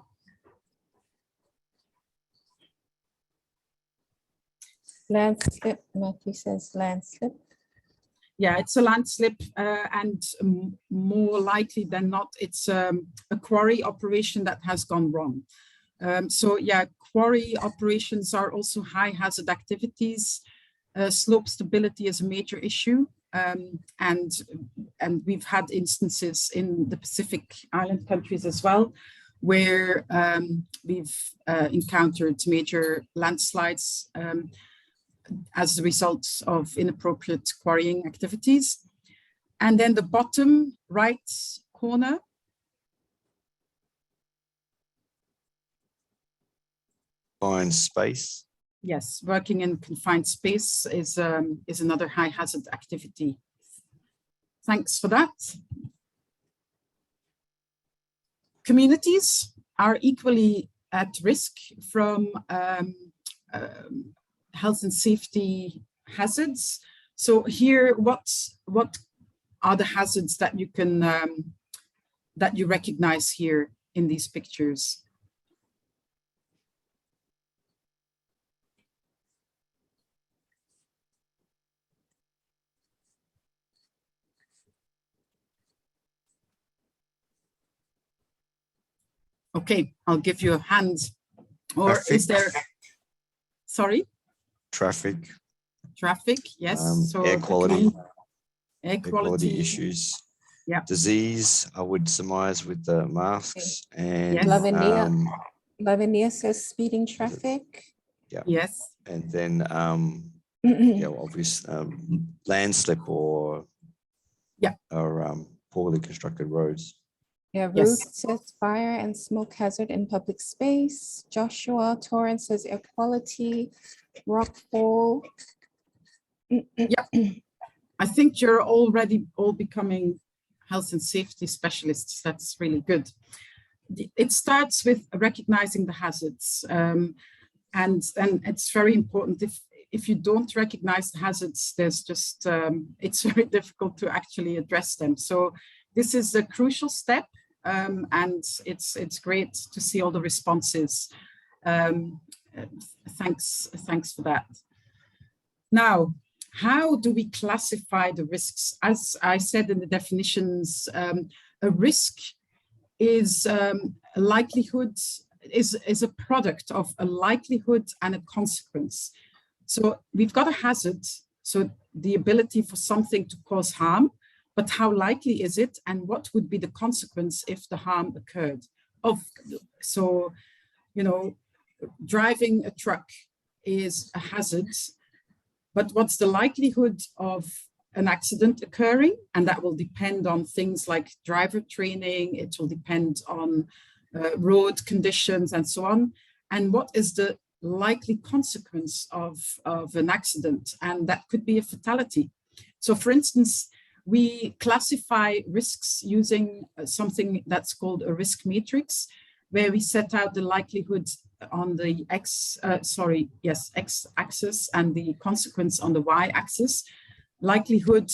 Landslip, Matthew says landslip. Yeah, it's a landslip, and more likely than not, it's a quarry operation that has gone wrong. So yeah, quarry operations are also high hazard activities. Slope stability is a major issue. And we've had instances in the Pacific Island countries as well, where we've encountered major landslides as a result of inappropriate quarrying activities. And then the bottom right corner. Confined space. Yes, working in confined space is another high hazard activity. Thanks for that. Communities are equally at risk from health and safety hazards. So here, what are the hazards that you can that you recognize here in these pictures? Okay, I'll give you a hand. Or Traffic. is there, sorry? Traffic. Traffic, yes. So air quality. Air quality Issues. Yeah. Disease, I would surmise with the masks. And Yes. Lavinia says speeding traffic. yeah. Yes. And then yeah, obvious landslip or poorly constructed roads. Yeah, Yes. Ruth says fire and smoke hazard in public space. Joshua Torrance says air quality, rockfall. I think you're already all becoming health and safety specialists. That's really good. It starts with recognizing the hazards. And it's very important. If you don't recognize the hazards, there's just, it's very difficult to actually address them. So this is a crucial step. And it's great to see all the responses. Thanks for that. Now, how do we classify the risks? As I said in the definitions, a risk is a likelihood, is a product of a likelihood and a consequence. So we've got a hazard, so the ability for something to cause harm, but how likely is it and what would be the consequence if the harm occurred? So, you know, driving a truck is a hazard, but what's the likelihood of an accident occurring? And that will depend on things like driver training, it will depend on road conditions and so on. And what is the likely consequence of an accident? And that could be a fatality. So for instance, we classify risks using something that's called a risk matrix, where we set out the likelihood on the x-axis and the consequence on the y-axis. Likelihood,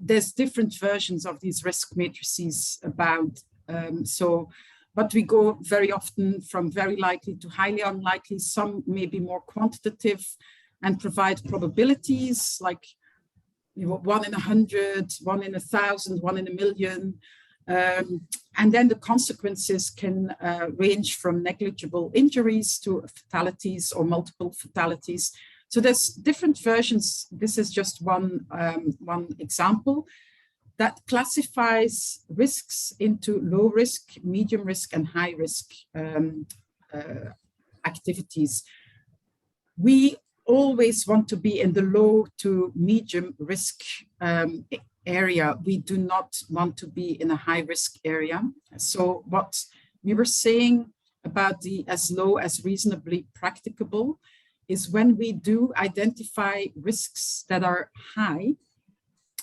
there's different versions of these risk matrices about, but we go very often from very likely to highly unlikely. Some may be more quantitative and provide probabilities like 1 in 100, 1 in 1,000, 1 in a million. And then the consequences can range from negligible injuries to fatalities or multiple fatalities. So there's different versions. This is just one example that classifies risks into low risk, medium risk, and high risk activities. We always want to be in the low to medium risk area. We do not want to be in a high risk area. So what we were saying about the as low as reasonably practicable is when we do identify risks that are high,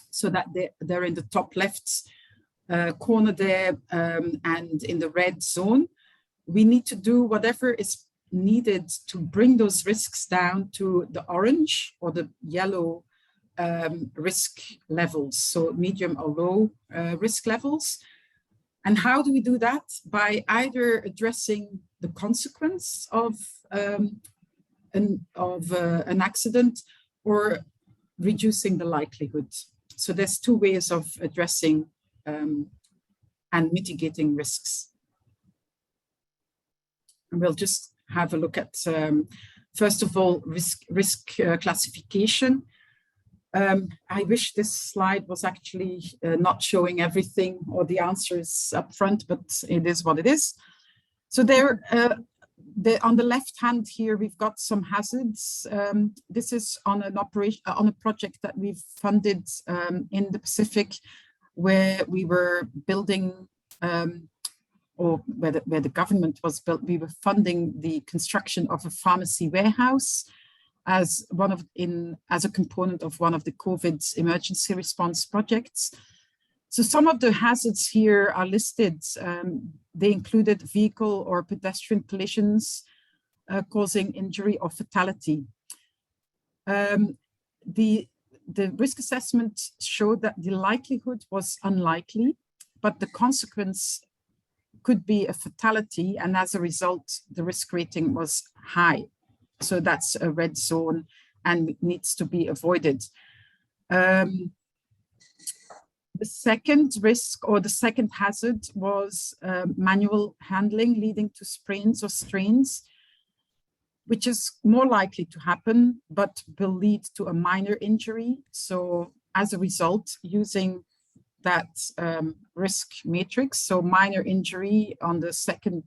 so that they're in the top left corner there and in the red zone, we need to do whatever is needed to bring those risks down to the orange or the yellow risk levels, so medium or low risk levels. And how do we do that? By either addressing the consequence of an accident or reducing the likelihood. So there's two ways of addressing and mitigating risks. And we'll just have a look at, first of all, risk classification. I wish this slide was actually not showing everything or the answers up front, but it is what it is. So there, on the left hand here, we've got some hazards. This is on an operation, on a project that we've funded in the Pacific, where we were building or where the government was built, we were funding the construction of a pharmacy warehouse as a component of one of the COVID emergency response projects. So some of the hazards here are listed. They included vehicle or pedestrian collisions causing injury or fatality. The risk assessment showed that the likelihood was unlikely, but the consequence could be a fatality, and as a result, the risk rating was high. So that's a red zone and needs to be avoided. The second risk or the second hazard was manual handling leading to sprains or strains, which is more likely to happen, but will lead to a minor injury. So as a result, using that risk matrix, so minor injury on the second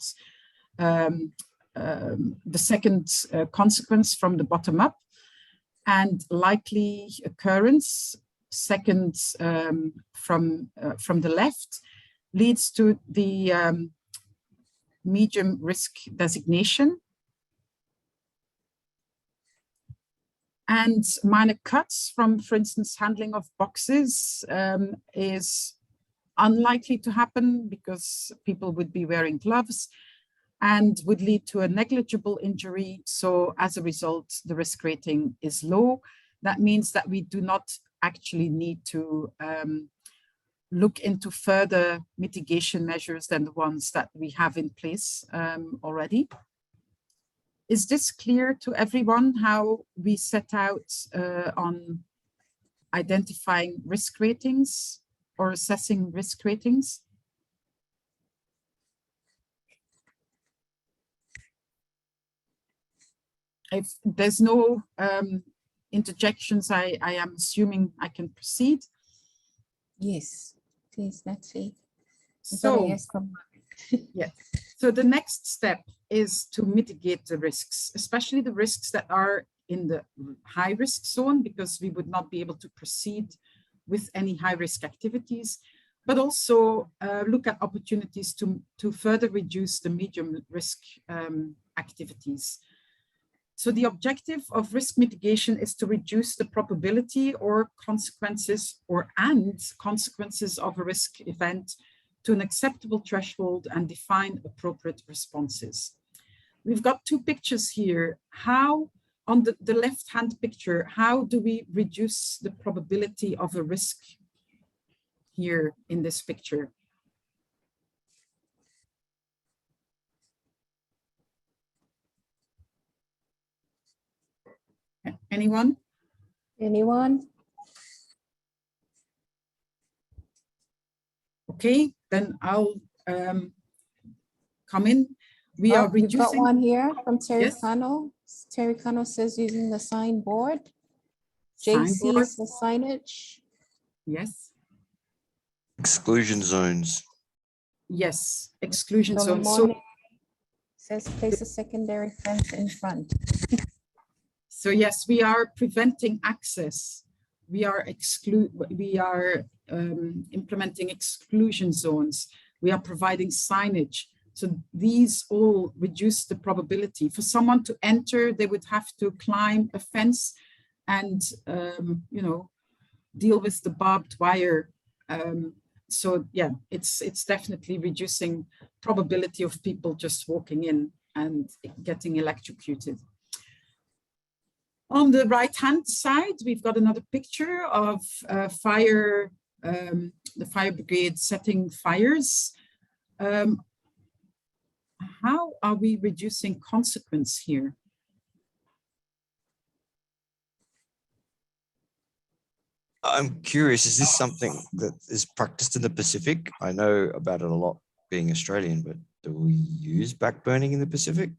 consequence from the bottom up, and likely occurrence, second from the left, leads to the medium risk designation. And minor cuts from, for instance, handling of boxes is unlikely to happen because people would be wearing gloves and would lead to a negligible injury. So as a result, the risk rating is low. That means that we do not actually need to look into further mitigation measures than the ones that we have in place already. Is this clear to everyone how we set out on identifying risk ratings or assessing risk ratings? If there's no interjections, I am assuming I can proceed. Yes, please, let's see. So, yes. So the next step is to mitigate the risks, especially the risks that are in the high risk zone, because we would not be able to proceed with any high risk activities, but also look at opportunities to further reduce the medium risk activities. So the objective of risk mitigation is to reduce the probability or consequences consequences of a risk event to an acceptable threshold and define appropriate responses. We've got two pictures here. How, on the left-hand picture, how do we reduce the probability of a risk here in this picture? Anyone? Anyone? Okay, then I'll come in. We are reducing. We've got one here from Terry Yes. Cano. Terry Cano says using the signboard. JC Signboard. says signage. Yes. Exclusion zones. Yes, exclusion zones. So, Solomon says place a secondary fence in front. so yes, we are preventing access. We are implementing exclusion zones. We are providing signage. So these all reduce the probability. For someone to enter, they would have to climb a fence and, you know, deal with the barbed wire. So yeah, it's definitely reducing probability of people just walking in and getting electrocuted. On the right-hand side, we've got another picture of the fire brigade setting fires. How are we reducing consequence here? I'm curious, is this something that is practiced in the Pacific? I know about it a lot being Australian, but do we use backburning in the Pacific?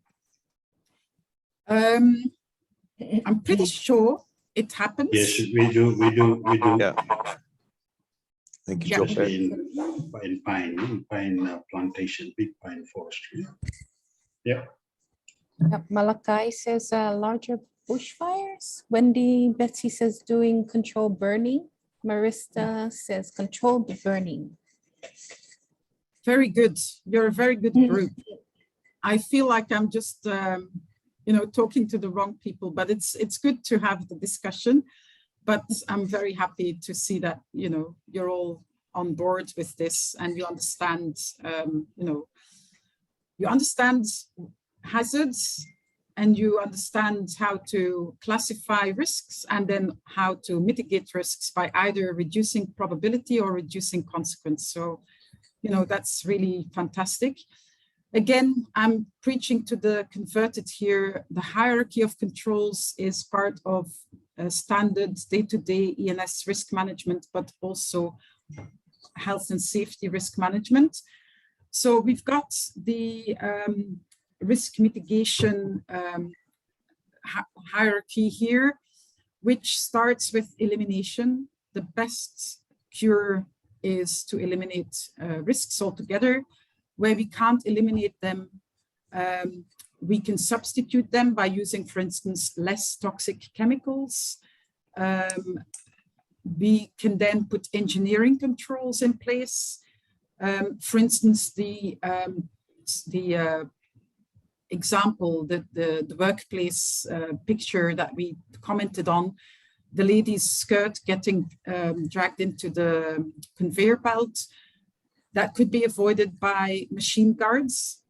I'm pretty sure it happens. Yes, we do. Yeah. Thank you, Yeah. Especially in pine plantation, big pine forestry. Yeah. Malachi says larger bushfires. Wendy Betsy says doing controlled burning. Marista says controlled burning. Very good. You're a very good group. I feel like I'm just, you know, talking to the wrong people, but it's good to have the discussion. But I'm very happy to see that, you know, you're all on board with this and you understand, you know, you understand hazards and you understand how to classify risks and then how to mitigate risks by either reducing probability or reducing consequence. So, you know, that's really fantastic. Again, I'm preaching to the converted here. The hierarchy of controls is part of standard day-to-day ENS risk management, but also health and safety risk management. So we've got the risk mitigation hierarchy here, which starts with elimination. The best cure is to eliminate risks altogether. Where we can't eliminate them, we can substitute them by using, for instance, less toxic chemicals. We can then put engineering controls in place. For instance, the example, the workplace picture that we commented on, the lady's skirt getting dragged into the conveyor belt, that could be avoided by machine guards.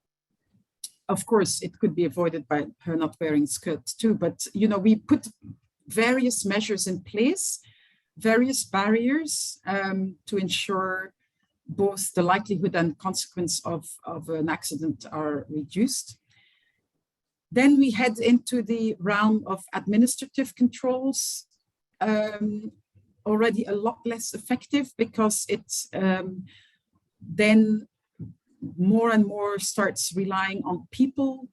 Of course, it could be avoided by her not wearing skirts too, but you know, we put various measures in place, various barriers to ensure both the likelihood and consequence of an accident are reduced. Then we head into the realm of administrative controls, already a lot less effective because it's then more and more starts relying on people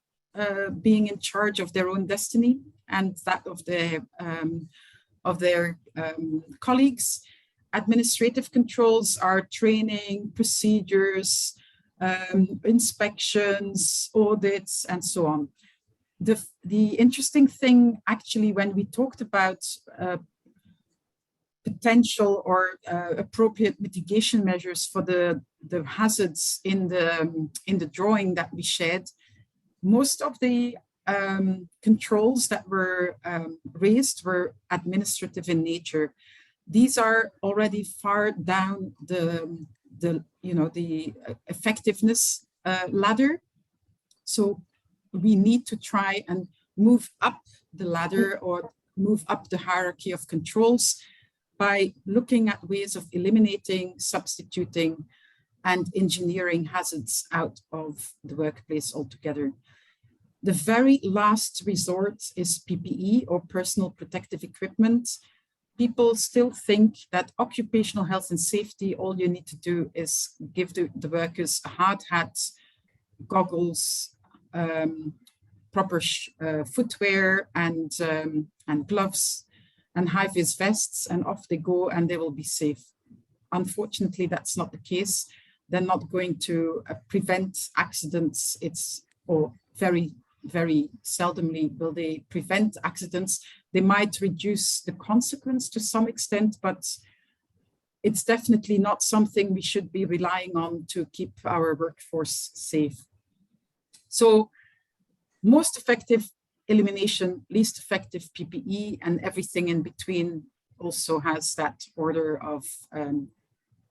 being in charge of their own destiny and that of their colleagues. Administrative controls are training, procedures, inspections, audits, and so on. The interesting thing, actually, when we talked about potential or appropriate mitigation measures for the hazards in the drawing that we shared, most of the controls that were raised were administrative in nature. These are already far down the effectiveness ladder. So we need to try and move up the ladder or move up the hierarchy of controls by looking at ways of eliminating, substituting, and engineering hazards out of the workplace altogether. The very last resort is PPE, or personal protective equipment. People still think that occupational health and safety, all you need to do is give the workers a hard hat, goggles, proper footwear, and gloves, and high-vis vests, and off they go, and they will be safe. Unfortunately, that's not the case. They're not going to prevent accidents. Or very, very seldomly will they prevent accidents. They might reduce the consequence to some extent, but it's definitely not something we should be relying on to keep our workforce safe. So most effective elimination, least effective PPE, and everything in between also has that order of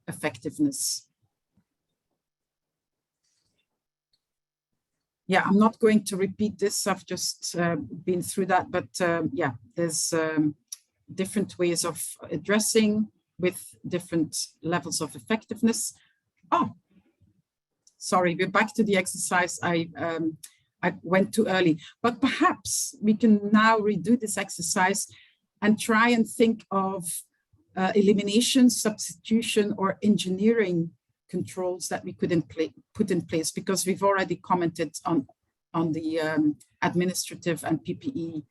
effectiveness. Yeah, I'm not going to repeat this. I've just been through that, but yeah, there's different ways of addressing with different levels of effectiveness. Oh, sorry, we're back to the exercise. I went too early, but perhaps we can now redo this exercise and try and think of elimination, substitution, or engineering controls that we could put in place, because we've already commented on the administrative and PPE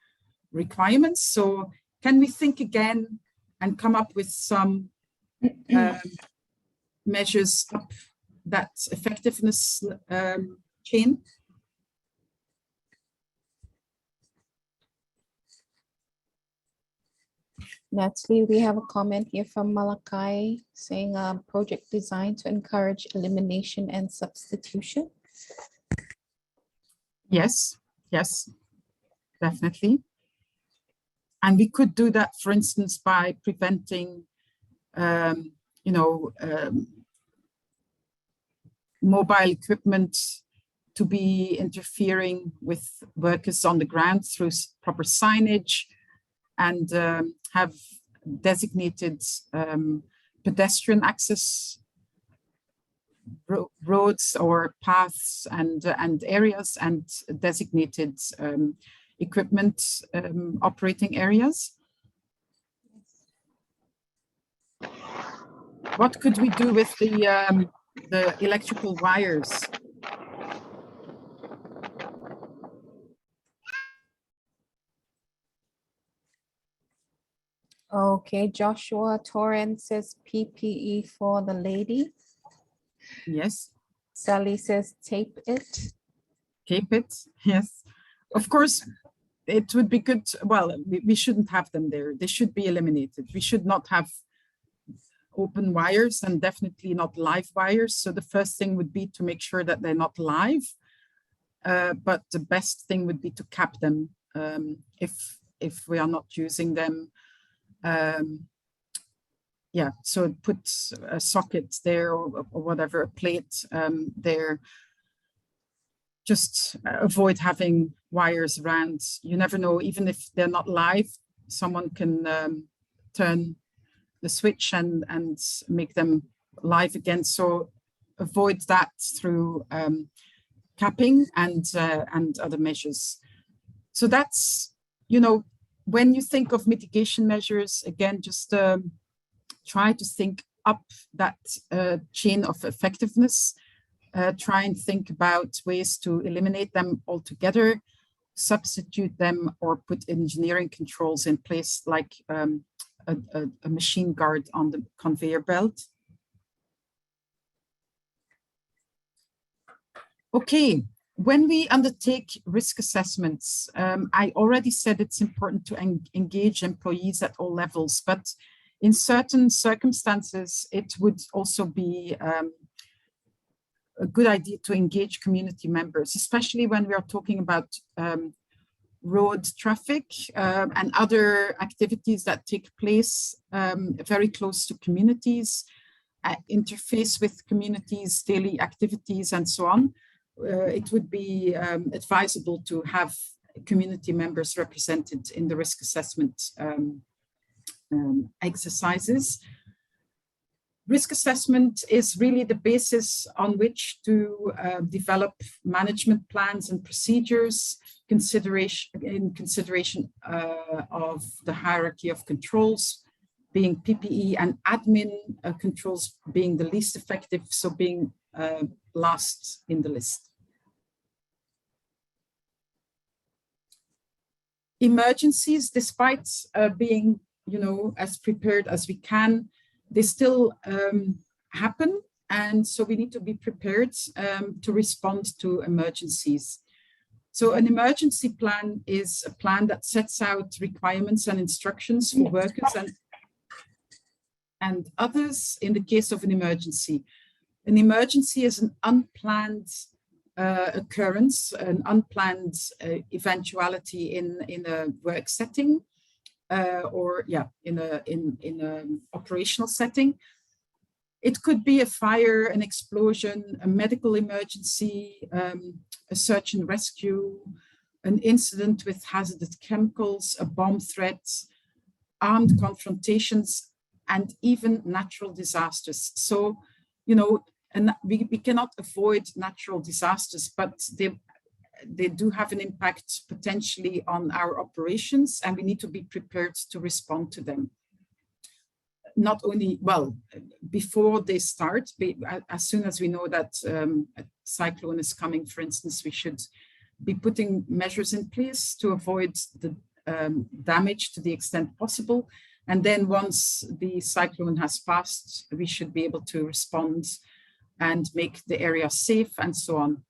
requirements. So can we think again and come up with some measures up that effectiveness chain? Natalie, we have a comment here from Malachi saying project design to encourage elimination and substitution. Yes, yes, definitely. And we could do that, for instance, by preventing, mobile equipment to be interfering with workers on the ground through proper signage, and have designated pedestrian access roads or paths and areas, and designated equipment operating areas. What could we do with the electrical wires? Okay, Joshua Torrance says PPE for the lady. Yes. Sally says tape it. Tape it, yes. Of course, it would be good. Well, we shouldn't have them there. They should be eliminated. We should not have open wires, and definitely not live wires. So the first thing would be to make sure that they're not live. But the best thing would be to cap them if we are not using them. Yeah, so put a socket there, or whatever, a plate there. Just avoid having wires around. You never know, even if they're not live, someone can turn the switch and make them live again. So avoid that through capping and other measures. So that's, when you think of mitigation measures, again, just try to think up that chain of effectiveness. Try and think about ways to eliminate them altogether, substitute them, or put engineering controls in place, like a machine guard on the conveyor belt. Okay, when we undertake risk assessments, I already said it's important to engage employees at all levels, but in certain circumstances, it would also be a good idea to engage community members, especially when we are talking about road traffic and other activities that take place very close to communities, interface with communities, daily activities, and so on. It would be advisable to have community members represented in the risk assessment exercises. Risk assessment is really the basis on which to develop management plans and procedures, in consideration of the hierarchy of controls, being PPE and admin controls being the least effective, so being last in the list. Emergencies, despite being, as prepared as we can, they still happen, and so we need to be prepared to respond to emergencies. So an emergency plan is a plan that sets out requirements and instructions for workers and others in the case of an emergency. An emergency is an unplanned occurrence, an unplanned eventuality in a work setting, in an operational setting. It could be a fire, an explosion, a medical emergency, a search and rescue, an incident with hazardous chemicals, a bomb threat, armed confrontations, and even natural disasters. So, and we cannot avoid natural disasters, but they do have an impact potentially on our operations, and we need to be prepared to respond to them. Not only, before they start, as soon as we know that a cyclone is coming, for instance, we should be putting measures in place to avoid the damage to the extent possible. And then once the cyclone has passed, we should be able to respond and make the area safe and so on.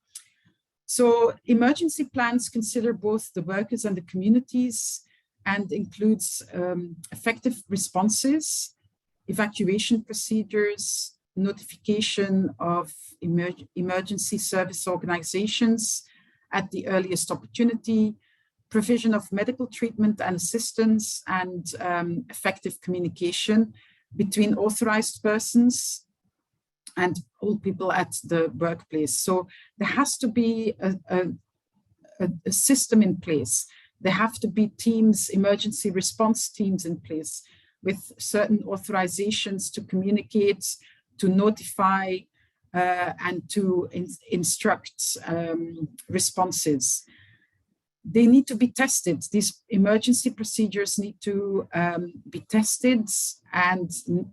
So emergency plans consider both the workers and the communities, and includes effective responses, evacuation procedures, notification of emergency service organizations at the earliest opportunity, provision of medical treatment and assistance, and effective communication between authorized persons and all people at the workplace. So there has to be a system in place. There have to be teams, emergency response teams in place with certain authorizations to communicate, to notify, and to instruct responses. They need to be tested. These emergency procedures need to be tested, and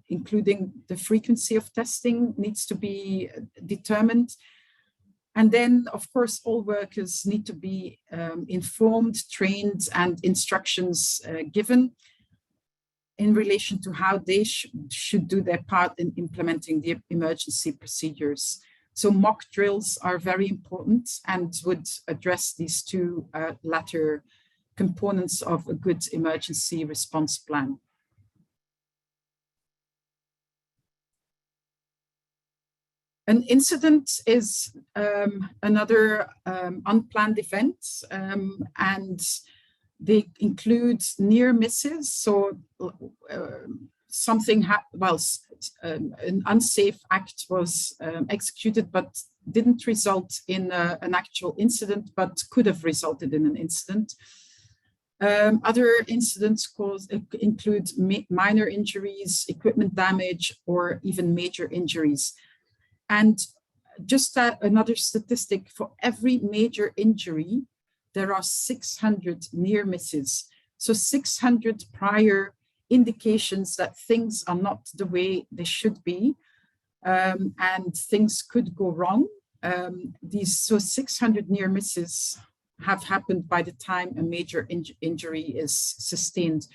including the frequency of testing needs to be determined. And then, of course, all workers need to be informed, trained, and instructions given in relation to how they should do their part in implementing the emergency procedures. So mock drills are very important and would address these two latter components of a good emergency response plan. An incident is another unplanned event, and they include near misses. So something, an unsafe act was executed, but didn't result in an actual incident, but could have resulted in an incident. Other incidents include minor injuries, equipment damage, or even major injuries. And just another statistic, for every major injury, there are 600 near misses. So 600 prior indications that things are not the way they should be, and things could go wrong. So 600 near misses have happened by the time a major injury is sustained.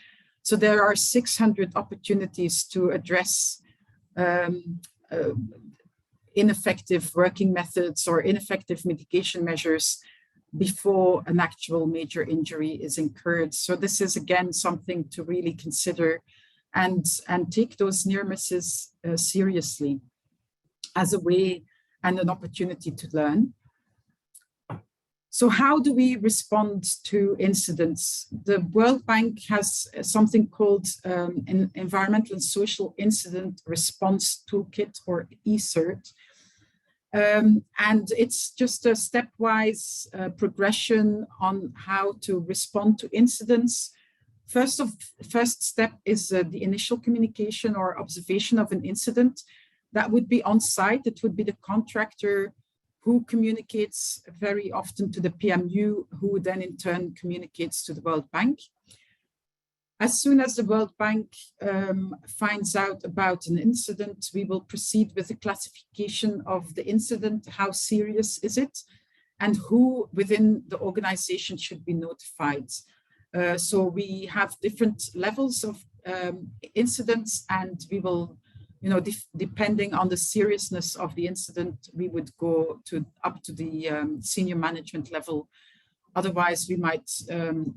So there are 600 opportunities to address ineffective working methods or ineffective mitigation measures before an actual major injury is incurred. So this is again something to really consider and take those near misses seriously as a way and an opportunity to learn. So how do we respond to incidents? The World Bank has something called an Environmental and Social Incident Response Toolkit, or ESERT. And it's just a stepwise progression on how to respond to incidents. First step is the initial communication or observation of an incident. That would be on site. It would be the contractor who communicates very often to the PMU, who then in turn communicates to the World Bank. As soon as the World Bank finds out about an incident, we will proceed with the classification of the incident. How serious is it? And who within the organization should be notified? So we have different levels of incidents, and we will, depending on the seriousness of the incident, we would go up to the senior management level. Otherwise, we might,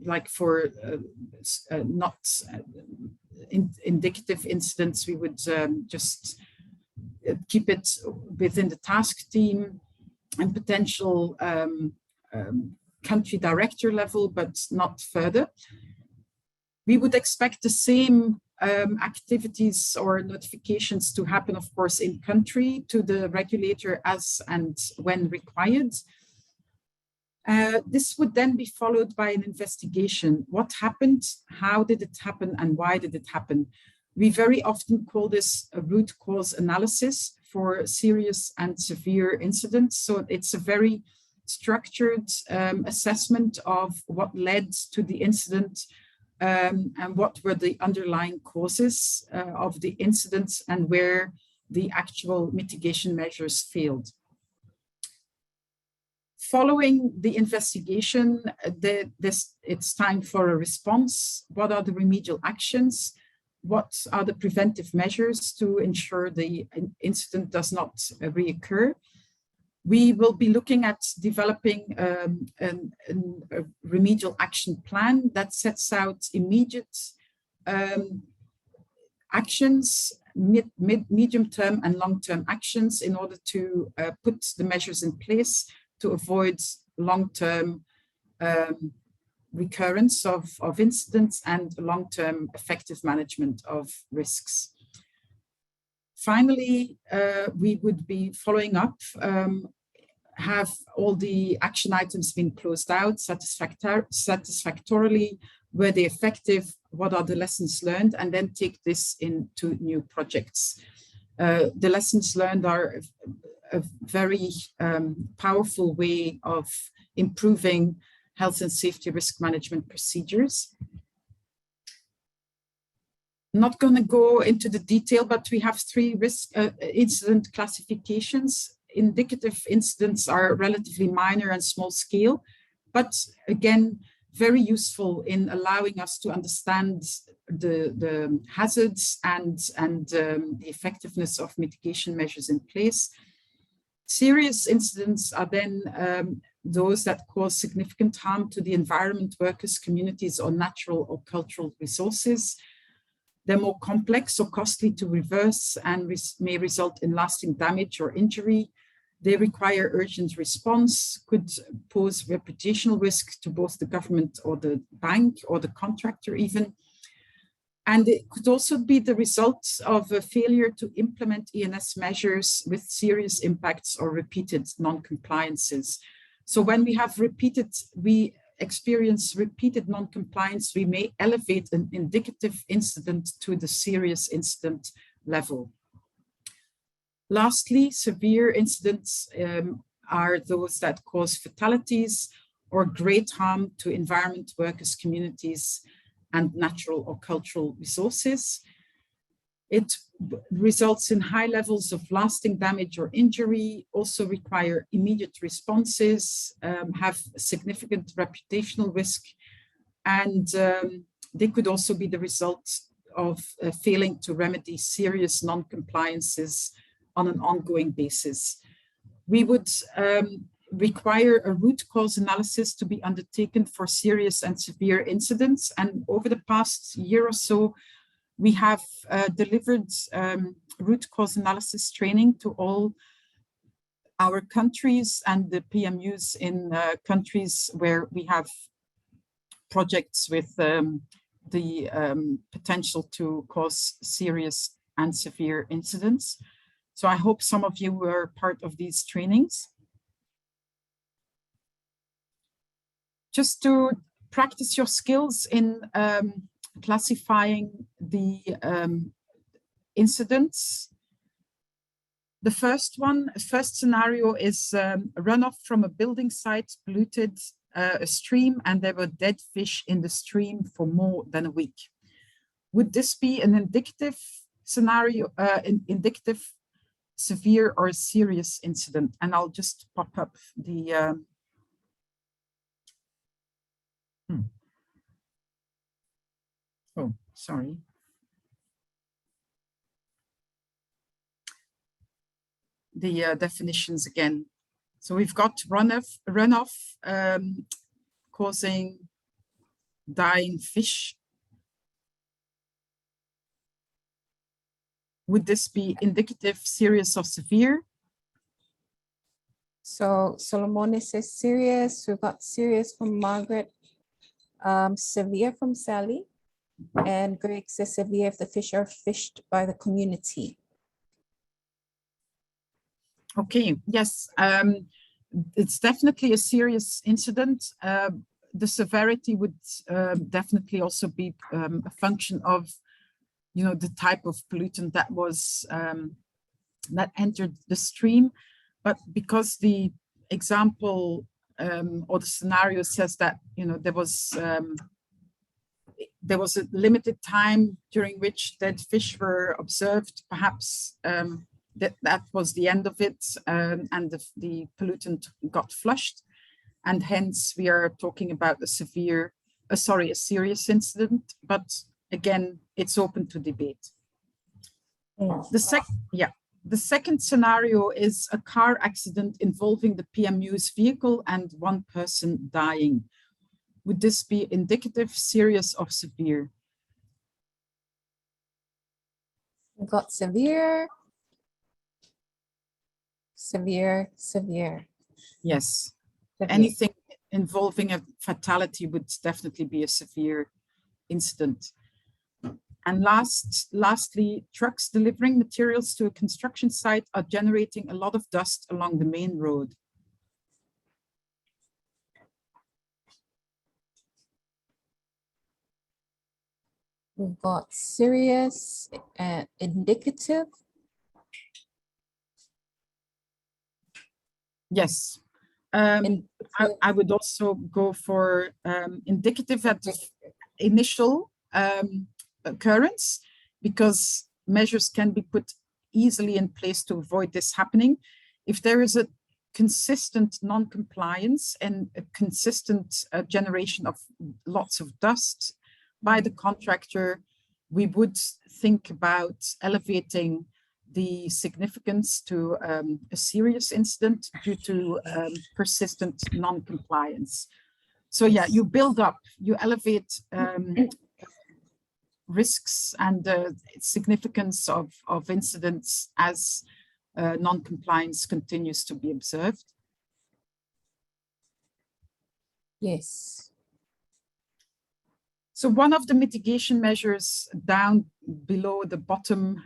like for not indicative incidents, we would just keep it within the task team and potential country director level, but not further. We would expect the same activities or notifications to happen, of course, in country to the regulator as and when required. This would then be followed by an investigation. What happened? How did it happen? And why did it happen? We very often call this a root cause analysis for serious and severe incidents. So it's a very structured assessment of what led to the incident and what were the underlying causes of the incidents and where the actual mitigation measures failed. Following the investigation, it's time for a response. What are the remedial actions? What are the preventive measures to ensure the incident does not reoccur? We will be looking at developing a remedial action plan that sets out immediate actions, medium-term and long-term actions in order to put the measures in place to avoid long-term recurrence of incidents and long-term effective management of risks. Finally, we would be following up, have all the action items been closed out satisfactorily, were they effective, what are the lessons learned, and then take this into new projects. The lessons learned are a very powerful way of improving health and safety risk management procedures. Not going to go into the detail, but we have 3 risk incident classifications. Indicative incidents are relatively minor and small scale, but again, very useful in allowing us to understand the hazards and the effectiveness of mitigation measures in place. Serious incidents are then those that cause significant harm to the environment, workers, communities, or natural or cultural resources. They're more complex or costly to reverse and may result in lasting damage or injury. They require urgent response, could pose reputational risk to both the government or the bank or the contractor even. And it could also be the result of a failure to implement ENS measures with serious impacts or repeated non-compliances. So when we experience repeated non-compliance, we may elevate an indicative incident to the serious incident level. Lastly, severe incidents are those that cause fatalities or great harm to environment, workers, communities, and natural or cultural resources. It results in high levels of lasting damage or injury, also require immediate responses, have significant reputational risk, and they could also be the result of failing to remedy serious non-compliances on an ongoing basis. We would require a root cause analysis to be undertaken for serious and severe incidents. And over the past year or so, we have delivered root cause analysis training to all our countries and the PMUs in countries where we have projects with the potential to cause serious and severe incidents. So I hope some of you were part of these trainings. Just to practice your skills in classifying the incidents. The first scenario is runoff from a building site polluted a stream and there were dead fish in the stream for more than a week. Would this be an indicative scenario, indicative severe or serious incident? And I'll just pop up the oh, sorry. The definitions again. So we've got runoff causing dying fish. Would this be indicative, serious, or severe? So Solomon says serious. We've got serious from Margaret, severe from Sally, and Greg says severe if the fish are fished by the community. Okay, yes, it's definitely a serious incident. The severity would definitely also be a function of, you know, the type of pollutant that was that entered the stream. But because the example or the scenario says that, you know, there was a limited time during which dead fish were observed, perhaps that was the end of it, and the pollutant got flushed, and hence we are talking about a serious incident. But again, it's open to debate. Yes. The second, yeah. The second scenario is a car accident involving the PMU's vehicle and one person dying. Would this be indicative, serious, or severe? We've got severe, severe, severe. Yes. severe. Anything involving a fatality would definitely be a severe incident. And lastly, trucks delivering materials to a construction site are generating a lot of dust along the main road. We've got serious and indicative. Yes. I would also go for indicative at the initial occurrence, because measures can be put easily in place to avoid this happening. If there is a consistent non-compliance and a consistent generation of lots of dust by the contractor, we would think about elevating the significance to a serious incident due to persistent non-compliance. So yeah, you build up, you elevate risks and significance of incidents as non-compliance continues to be observed. Yes. So one of the mitigation measures down below the bottom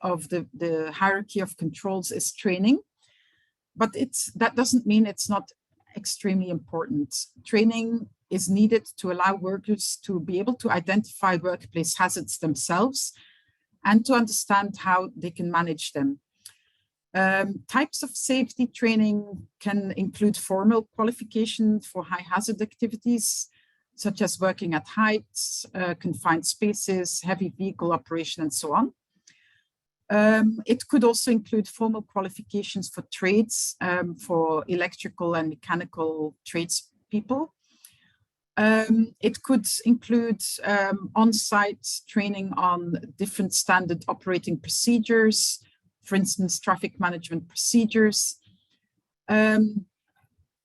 of the hierarchy of controls is training, but that doesn't mean it's not extremely important. Training is needed to allow workers to be able to identify workplace hazards themselves and to understand how they can manage them. Types of safety training can include formal qualification for high hazard activities, such as working at heights, confined spaces, heavy vehicle operation, and so on. It could also include formal qualifications for trades, for electrical and mechanical tradespeople. It could include on-site training on different standard operating procedures, for instance, traffic management procedures.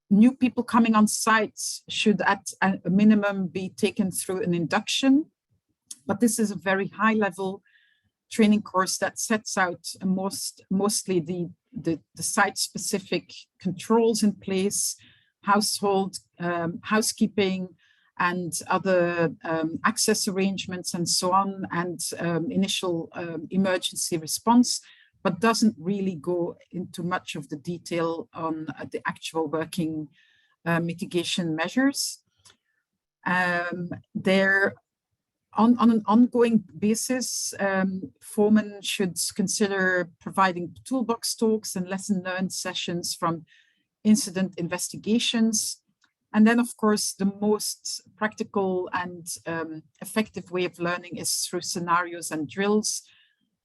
New people coming on site should at a minimum be taken through an induction, but this is a very high level training course that sets out mostly the site-specific controls in place, housekeeping, and other access arrangements and so on, and initial emergency response, but doesn't really go into much of the detail on the actual working mitigation measures. On an ongoing basis, foremen should consider providing toolbox talks and lesson learned sessions from incident investigations. And then, of course, the most practical and effective way of learning is through scenarios and drills,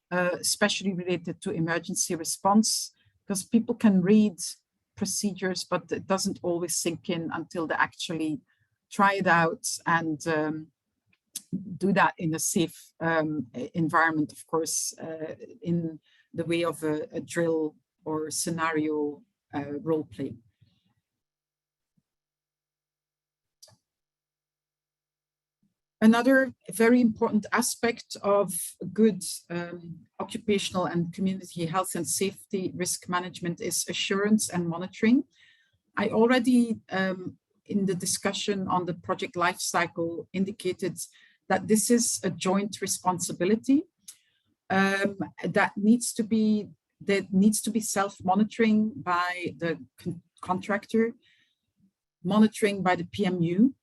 especially related to emergency response, because people can read procedures, but it doesn't always sink in until they actually try it out and do that in a safe environment, of course, in the way of a drill or scenario role play. Another very important aspect of good occupational and community health and safety risk management is assurance and monitoring. I already, in the discussion on the project lifecycle, indicated that this is a joint responsibility that needs to be self-monitoring by the contractor, monitoring by the PMU,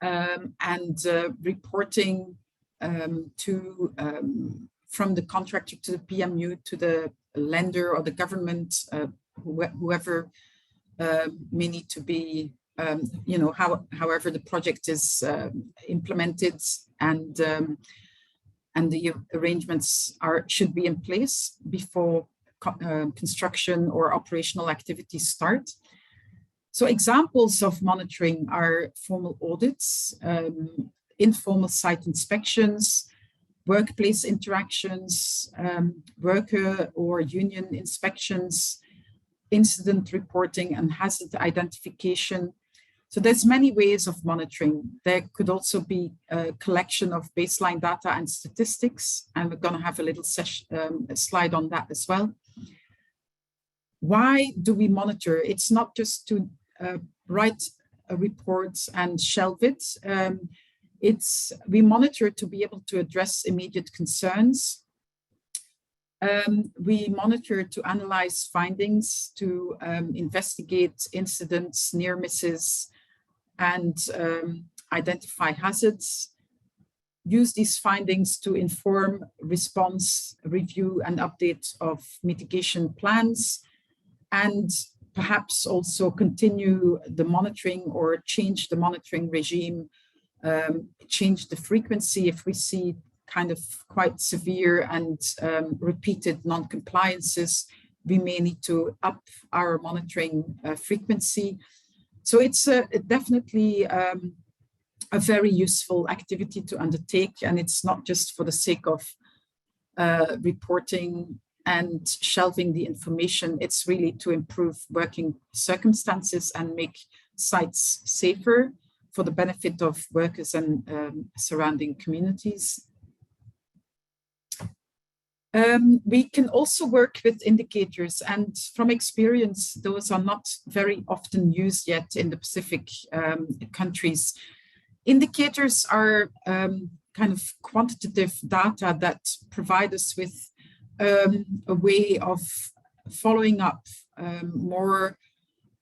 and reporting from the contractor to the PMU to the lender or the government, whoever may need to be, however the project is implemented, and the arrangements should be in place before construction or operational activities start. So examples of monitoring are formal audits, informal site inspections, workplace interactions, worker or union inspections, incident reporting and hazard identification. So there's many ways of monitoring. There could also be a collection of baseline data and statistics, and we're going to have a little slide on that as well. Why do we monitor? It's not just to write a report and shelve it. We monitor to be able to address immediate concerns. We monitor to analyze findings, to investigate incidents, near misses, and identify hazards. Use these findings to inform response, review, and update of mitigation plans, and perhaps also continue the monitoring or change the monitoring regime, change the frequency if we see kind of quite severe and repeated non-compliances. We may need to up our monitoring frequency. So it's definitely a very useful activity to undertake, and it's not just for the sake of reporting and shelving the information. It's really to improve working circumstances and make sites safer for the benefit of workers and surrounding communities. We can also work with indicators, and from experience, those are not very often used yet in the Pacific countries. Indicators are kind of quantitative data that provide us with a way of following up more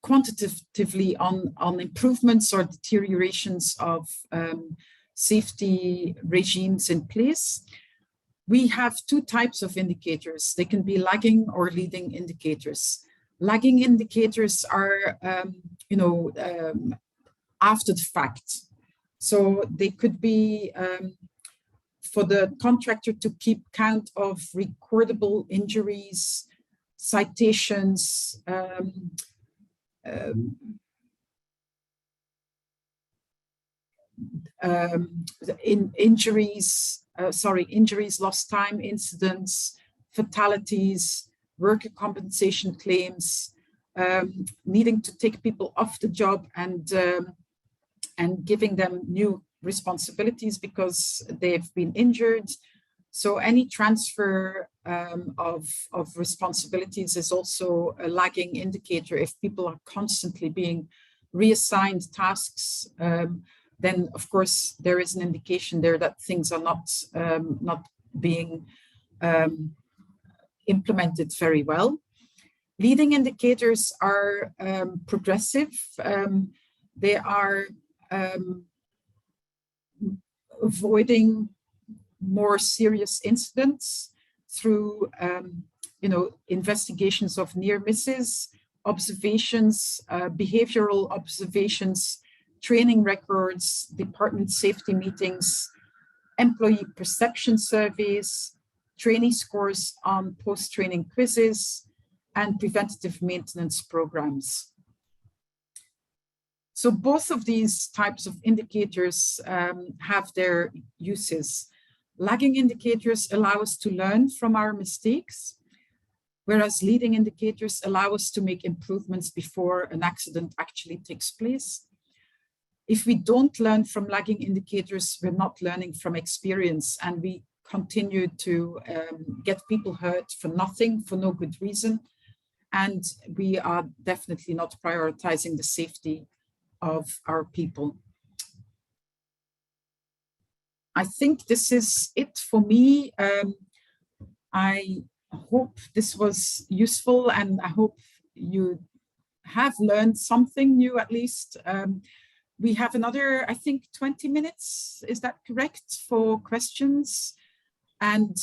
quantitatively on improvements or deteriorations of safety regimes in place. We have two types of indicators. They can be lagging or leading indicators. Lagging indicators are, after the fact. So they could be for the contractor to keep count of recordable injuries, citations, injuries, lost time incidents, fatalities, worker compensation claims, needing to take people off the job and giving them new responsibilities because they've been injured. So any transfer of responsibilities is also a lagging indicator. If people are constantly being reassigned tasks, then of course there is an indication there that things are not being implemented very well. Leading indicators are progressive. They are avoiding more serious incidents through investigations of near misses, observations, behavioral observations, training records, department safety meetings, employee perception surveys, trainee scores on post-training quizzes, and preventative maintenance programs. So both of these types of indicators have their uses. Lagging indicators allow us to learn from our mistakes, whereas leading indicators allow us to make improvements before an accident actually takes place. If we don't learn from lagging indicators, we're not learning from experience, and we continue to get people hurt for nothing, for no good reason. And we are definitely not prioritizing the safety of our people. I think this is it for me. I hope this was useful, and I hope you have learned something new at least. We have another, I think, 20 minutes. Is that correct, for questions and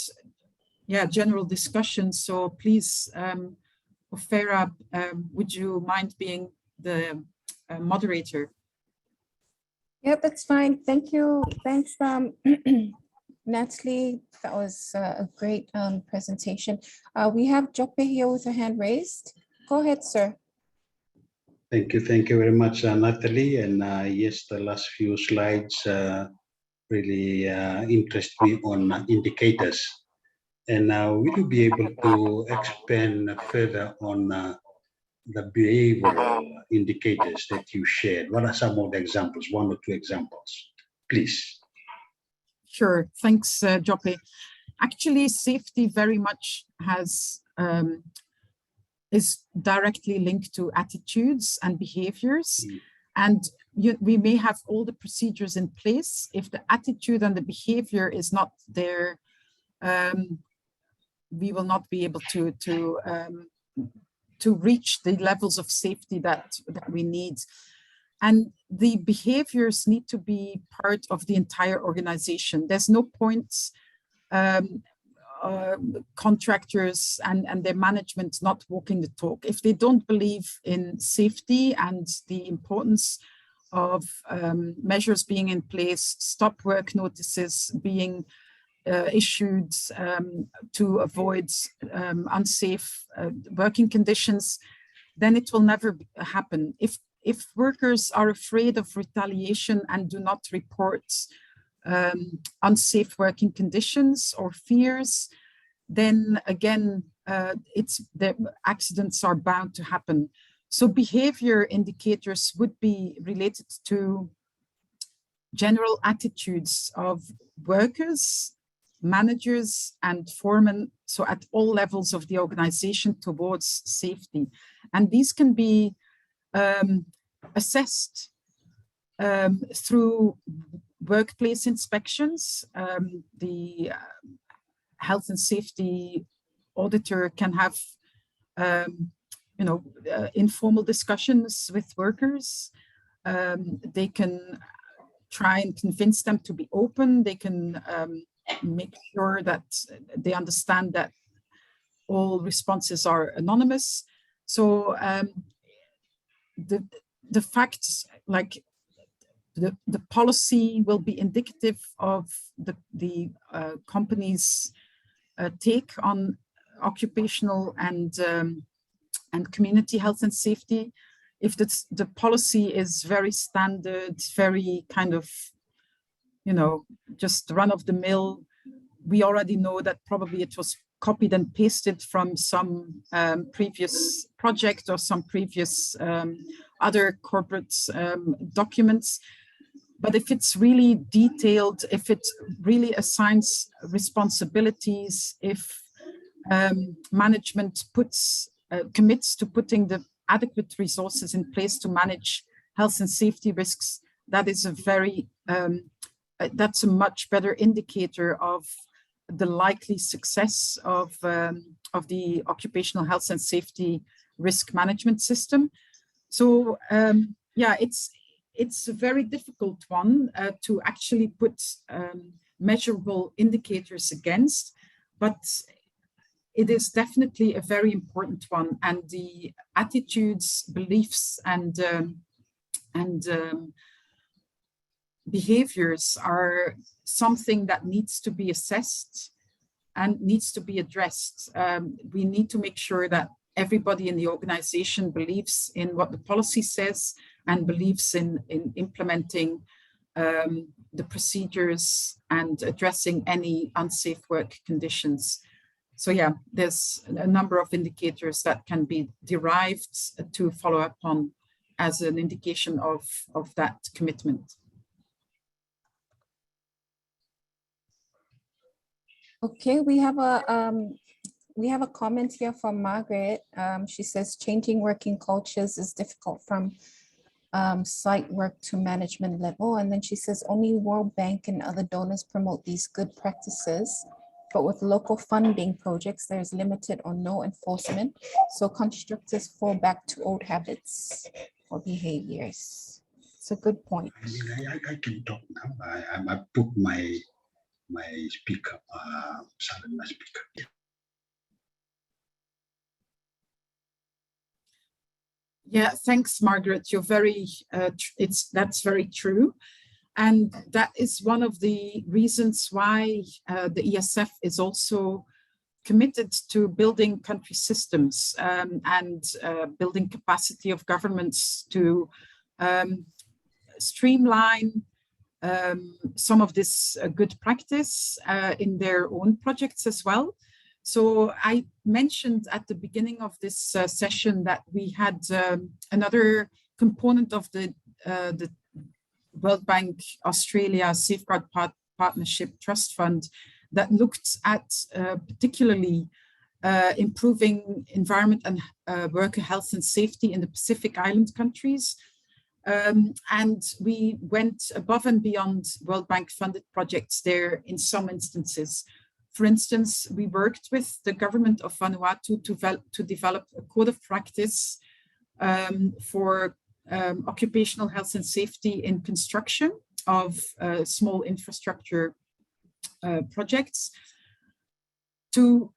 general discussion? So please, Ofera, would you mind being the moderator? Yeah, that's fine. Thank you. Thanks, Natalie. That was a great presentation. We have Joppe here with her hand raised. Go ahead, sir. Thank you very much, Natalie. And yes, the last few slides really interest me on indicators. And will you be able to expand further on the behavioral indicators that you shared? What are some of the examples, one or two examples, please? Sure, thanks, Jope. Actually, safety very much is directly linked to attitudes and behaviors. And we may have all the procedures in place. If the attitude and the behavior is not there, we will not be able to reach the levels of safety that we need. And the behaviors need to be part of the entire organization. There's no point contractors and their management not walking the talk. If they don't believe in safety and the importance of measures being in place, stop work notices being issued to avoid unsafe working conditions, then it will never happen. If workers are afraid of retaliation and do not report unsafe working conditions or fears, then again, the accidents are bound to happen. So behavior indicators would be related to general attitudes of workers, managers, and foremen, so at all levels of the organization towards safety. And these can be assessed through workplace inspections. The health and safety auditor can have informal discussions with workers. They can try and convince them to be open. They can make sure that they understand that all responses are anonymous. So the facts, like the policy, will be indicative of the company's take on occupational and community health and safety. If the policy is very standard, very kind of, just run of the mill, we already know that probably it was copied and pasted from some previous project or some previous other corporate documents. But if it's really detailed, if it really assigns responsibilities, if management commits to putting the adequate resources in place to manage health and safety risks, that is that's a much better indicator of the likely success of the occupational health and safety risk management system. So yeah, it's a very difficult one to actually put measurable indicators against, but it is definitely a very important one. And the attitudes, beliefs, and behaviors are something that needs to be assessed and needs to be addressed. We need to make sure that everybody in the organization believes in what the policy says and believes in implementing the procedures and addressing any unsafe work conditions. So yeah, there's a number of indicators that can be derived to follow up on as an indication of that commitment. Okay, we have a comment here from Margaret. She says changing working cultures is difficult from site work to management level. And then she says only World Bank and other donors promote these good practices, but with local funding projects, there's limited or no enforcement. So constructors fall back to old habits or behaviors. It's a good point. I can talk now. I put my speaker, silent my speaker. Yeah, thanks, Margaret. You're that's very true. And that is one of the reasons why the ESF is also committed to building country systems and building capacity of governments to streamline some of this good practice in their own projects as well. So I mentioned at the beginning of this session that we had another component of the World Bank Australia Safeguard Partnership Trust Fund that looked at particularly improving environment and worker health and safety in the Pacific Island countries. And we went above and beyond World Bank funded projects there in some instances. For instance, we worked with the government of Vanuatu to develop a code of practice for occupational health and safety in construction of small infrastructure projects to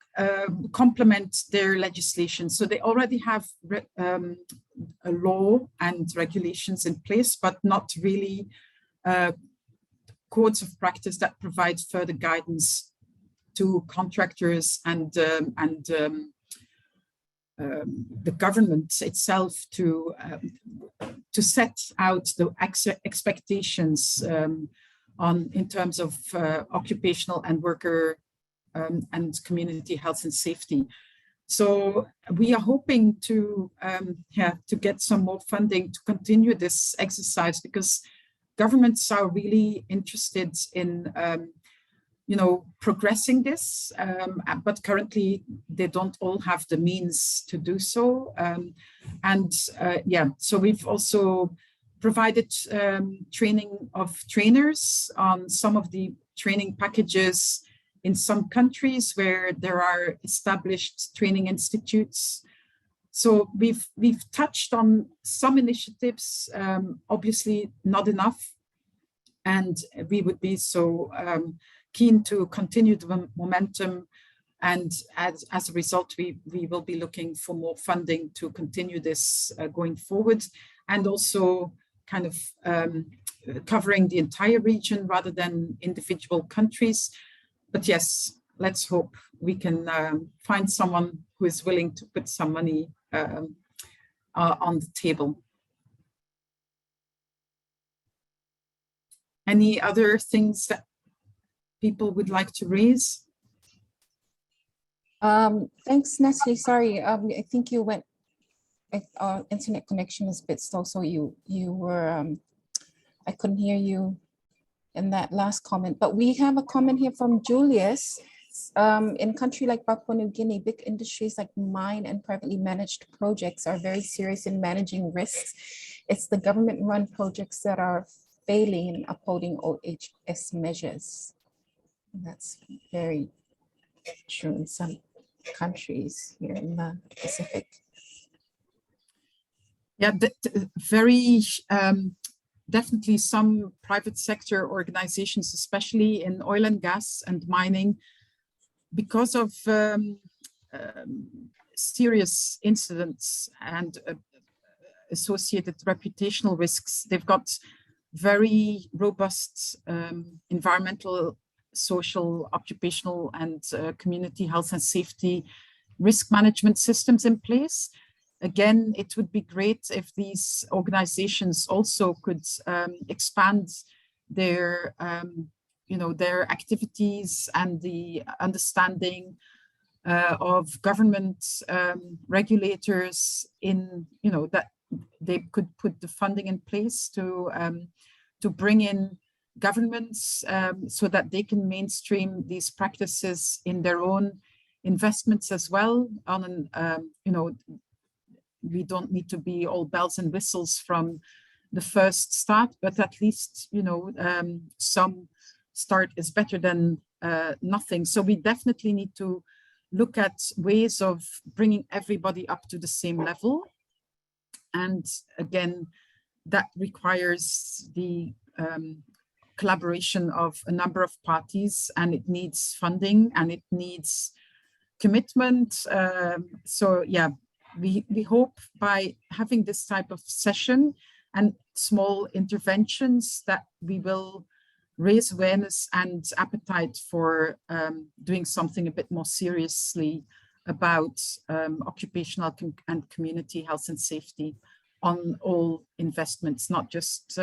complement their legislation. So they already have a law and regulations in place, but not really codes of practice that provide further guidance to contractors and the government itself to set out the expectations in terms of occupational and worker and community health and safety. So we are hoping to get some more funding to continue this exercise, because governments are really interested in progressing this, but currently they don't all have the means to do so. So we've also provided training of trainers on some of the training packages in some countries where there are established training institutes. So we've touched on some initiatives, obviously not enough, and we would be so keen to continue the momentum. And as a result, we will be looking for more funding to continue this going forward, and also kind of covering the entire region rather than individual countries. But yes, let's hope we can find someone who is willing to put some money on the table. Any other things that people would like to raise? Thanks, Natalie. Sorry, I think you went, our internet connection is a bit slow, so you were, I couldn't hear you in that last comment, but we have a comment here from Julius. In a country like Papua New Guinea, big industries like mine and privately managed projects are very serious in managing risks. It's the government-run projects that are failing in upholding OHS measures. That's very true in some countries here in the Pacific. Yeah, very definitely some private sector organizations, especially in oil and gas and mining, because of serious incidents and associated reputational risks, they've got very robust environmental, social, occupational, and community health and safety risk management systems in place. Again, it would be great if these organizations also could expand their, their activities and the understanding of government regulators in, that they could put the funding in place to bring in governments so that they can mainstream these practices in their own investments as well. On an, we don't need to be all bells and whistles from the first start, but at least, some start is better than nothing. So we definitely need to look at ways of bringing everybody up to the same level. And again, that requires the collaboration of a number of parties, and it needs funding and it needs commitment. So yeah, we hope by having this type of session and small interventions that we will raise awareness and appetite for doing something a bit more seriously about occupational and community health and safety on all investments, not just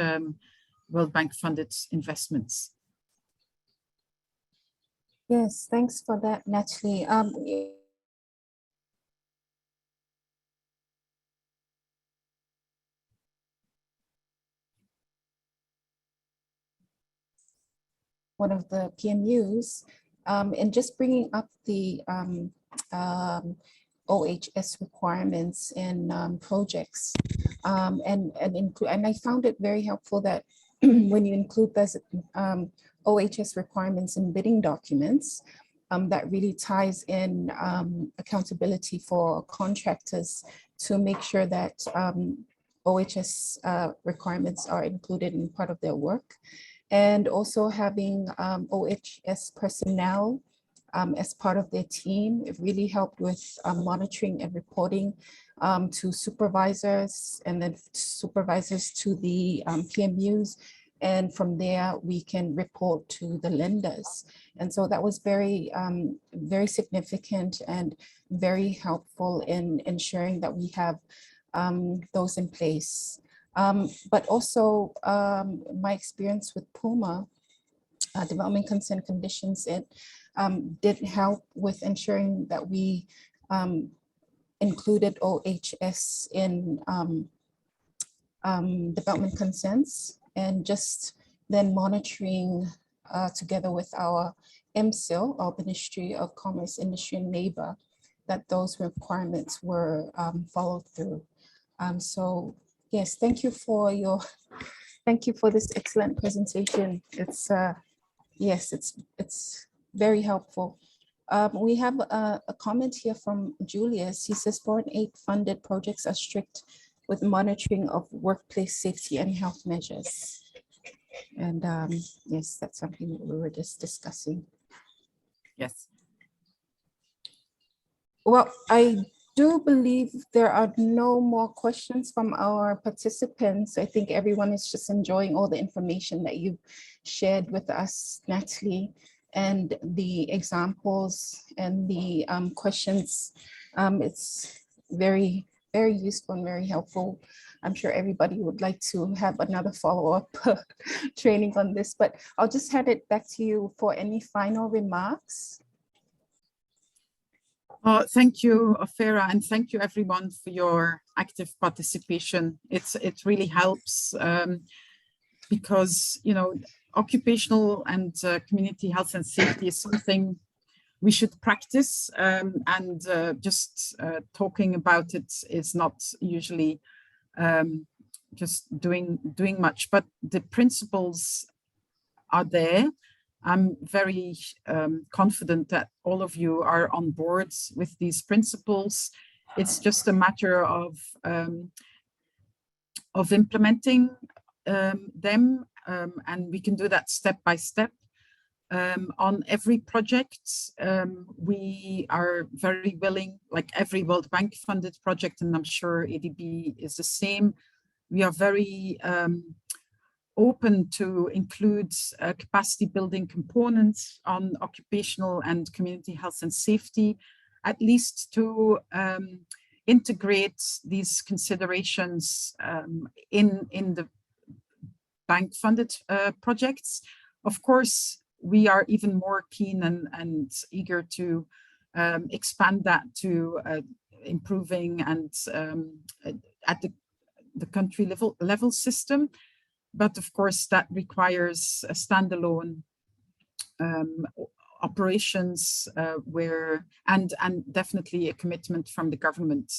World Bank funded investments. Yes, thanks for that, Natalie. One of the PMUs, and just bringing up the OHS requirements in projects, and I found it very helpful that when you include those OHS requirements in bidding documents, that really ties in accountability for contractors to make sure that OHS requirements are included in part of their work. And also having OHS personnel as part of their team. It really helped with monitoring and reporting to supervisors, and then supervisors to the PMUs. And from there, we can report to the lenders. And so that was very, very significant and very helpful in ensuring that we have those in place. But also my experience with PUMA, development consent conditions, it did help with ensuring that we included OHS in development consents, and just then monitoring together with our MSIL, our Ministry of Commerce, Industry and Labor, that those requirements were followed through. So yes, thank you for this excellent presentation. It's yes, it's very helpful. We have a comment here from Julius. He says 4 and 8 funded projects are strict with monitoring of workplace safety and health measures. And yes, that's something that we were just discussing. Yes. Well, I do believe there are no more questions from our participants. I think everyone is just enjoying all the information that you've shared with us, Natalie, and the examples and the questions. It's very, very useful and very helpful. I'm sure everybody would like to have another follow-up training on this, but I'll just hand it back to you for any final remarks. Thank you, Ofera, and thank you everyone for your active participation. It really helps because, you know, occupational and community health and safety is something we should practice, and just talking about it is not usually just doing much, but the principles are there. I'm very confident that all of you are on board with these principles. It's just a matter of implementing them, and we can do that step by step. On every project, we are very willing, like every World Bank funded project, and I'm sure ADB is the same. We are very open to include capacity building components on occupational and community health and safety, at least to integrate these considerations in the bank funded projects. Of course, we are even more keen and eager to expand that to improving and at the country level system. But of course, that requires a standalone operations where and definitely a commitment from the government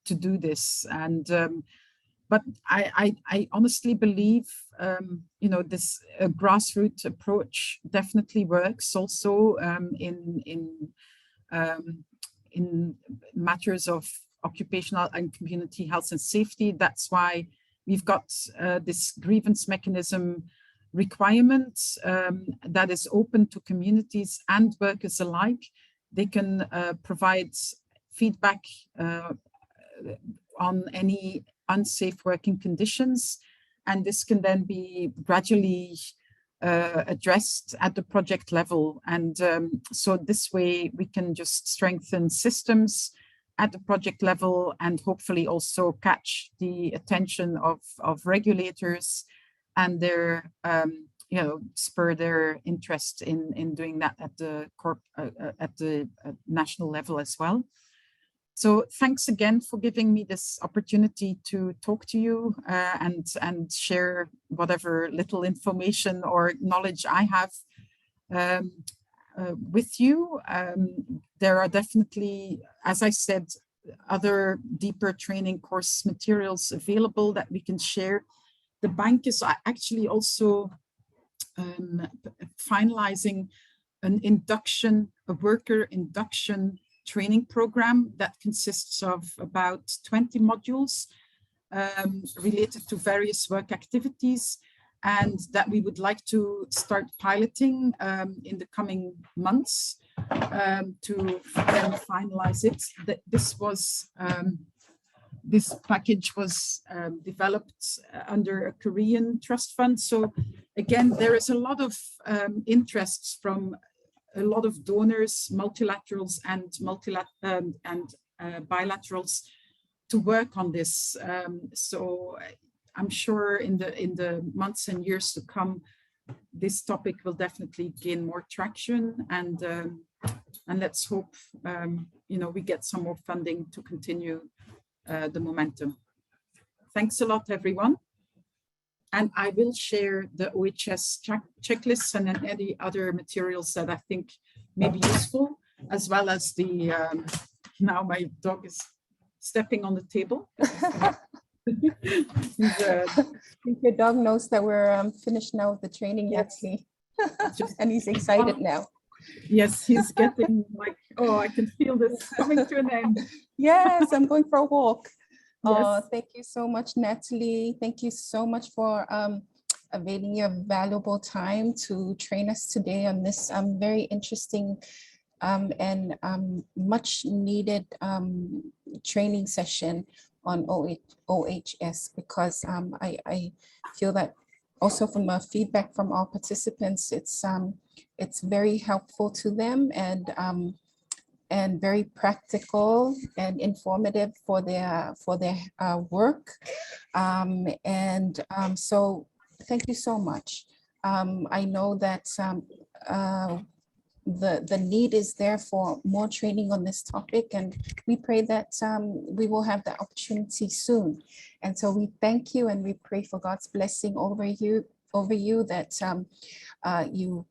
to do this. And but I honestly believe you know, this grassroots approach definitely works also in matters of occupational and community health and safety. That's why we've got this grievance mechanism requirement that is open to communities and workers alike. They can provide feedback on any unsafe working conditions, and this can then be gradually addressed at the project level. And so this way we can just strengthen systems at the project level and hopefully also catch the attention of regulators and their spur their interest in doing that at the national level as well. So thanks again for giving me this opportunity to talk to you and share whatever little information or knowledge I have with you. There are definitely, as I said, other deeper training course materials available that we can share. The bank is actually also finalizing a worker induction training program that consists of about 20 modules related to various work activities, and that we would like to start piloting in the coming months to then finalize it. This package was developed under a Korean trust fund. So again, there is a lot of interest from a lot of donors, multilaterals and bilaterals, to work on this. So I'm sure in the months and years to come, this topic will definitely gain more traction, and let's hope we get some more funding to continue the momentum. Thanks a lot, everyone. And I will share the OHS checklists and then any other materials that I think may be useful, as well as the, now my dog is stepping on the table. I think your dog knows that we're finished now with the training, Yes. actually. And he's excited now. Yes, he's getting like, oh, I can feel this coming to an end. Yes, I'm going for a walk. Oh, Yes. thank you so much, Natalie. Thank you so much for availing your valuable time to train us today on this very interesting and much needed training session on OHS, because I feel that also from feedback from our participants, it's very helpful to them and very practical and informative for their work. So thank you so much. I know that the need is there for more training on this topic, and we pray that we will have the opportunity soon. And so we thank you and we pray for God's blessing over you that you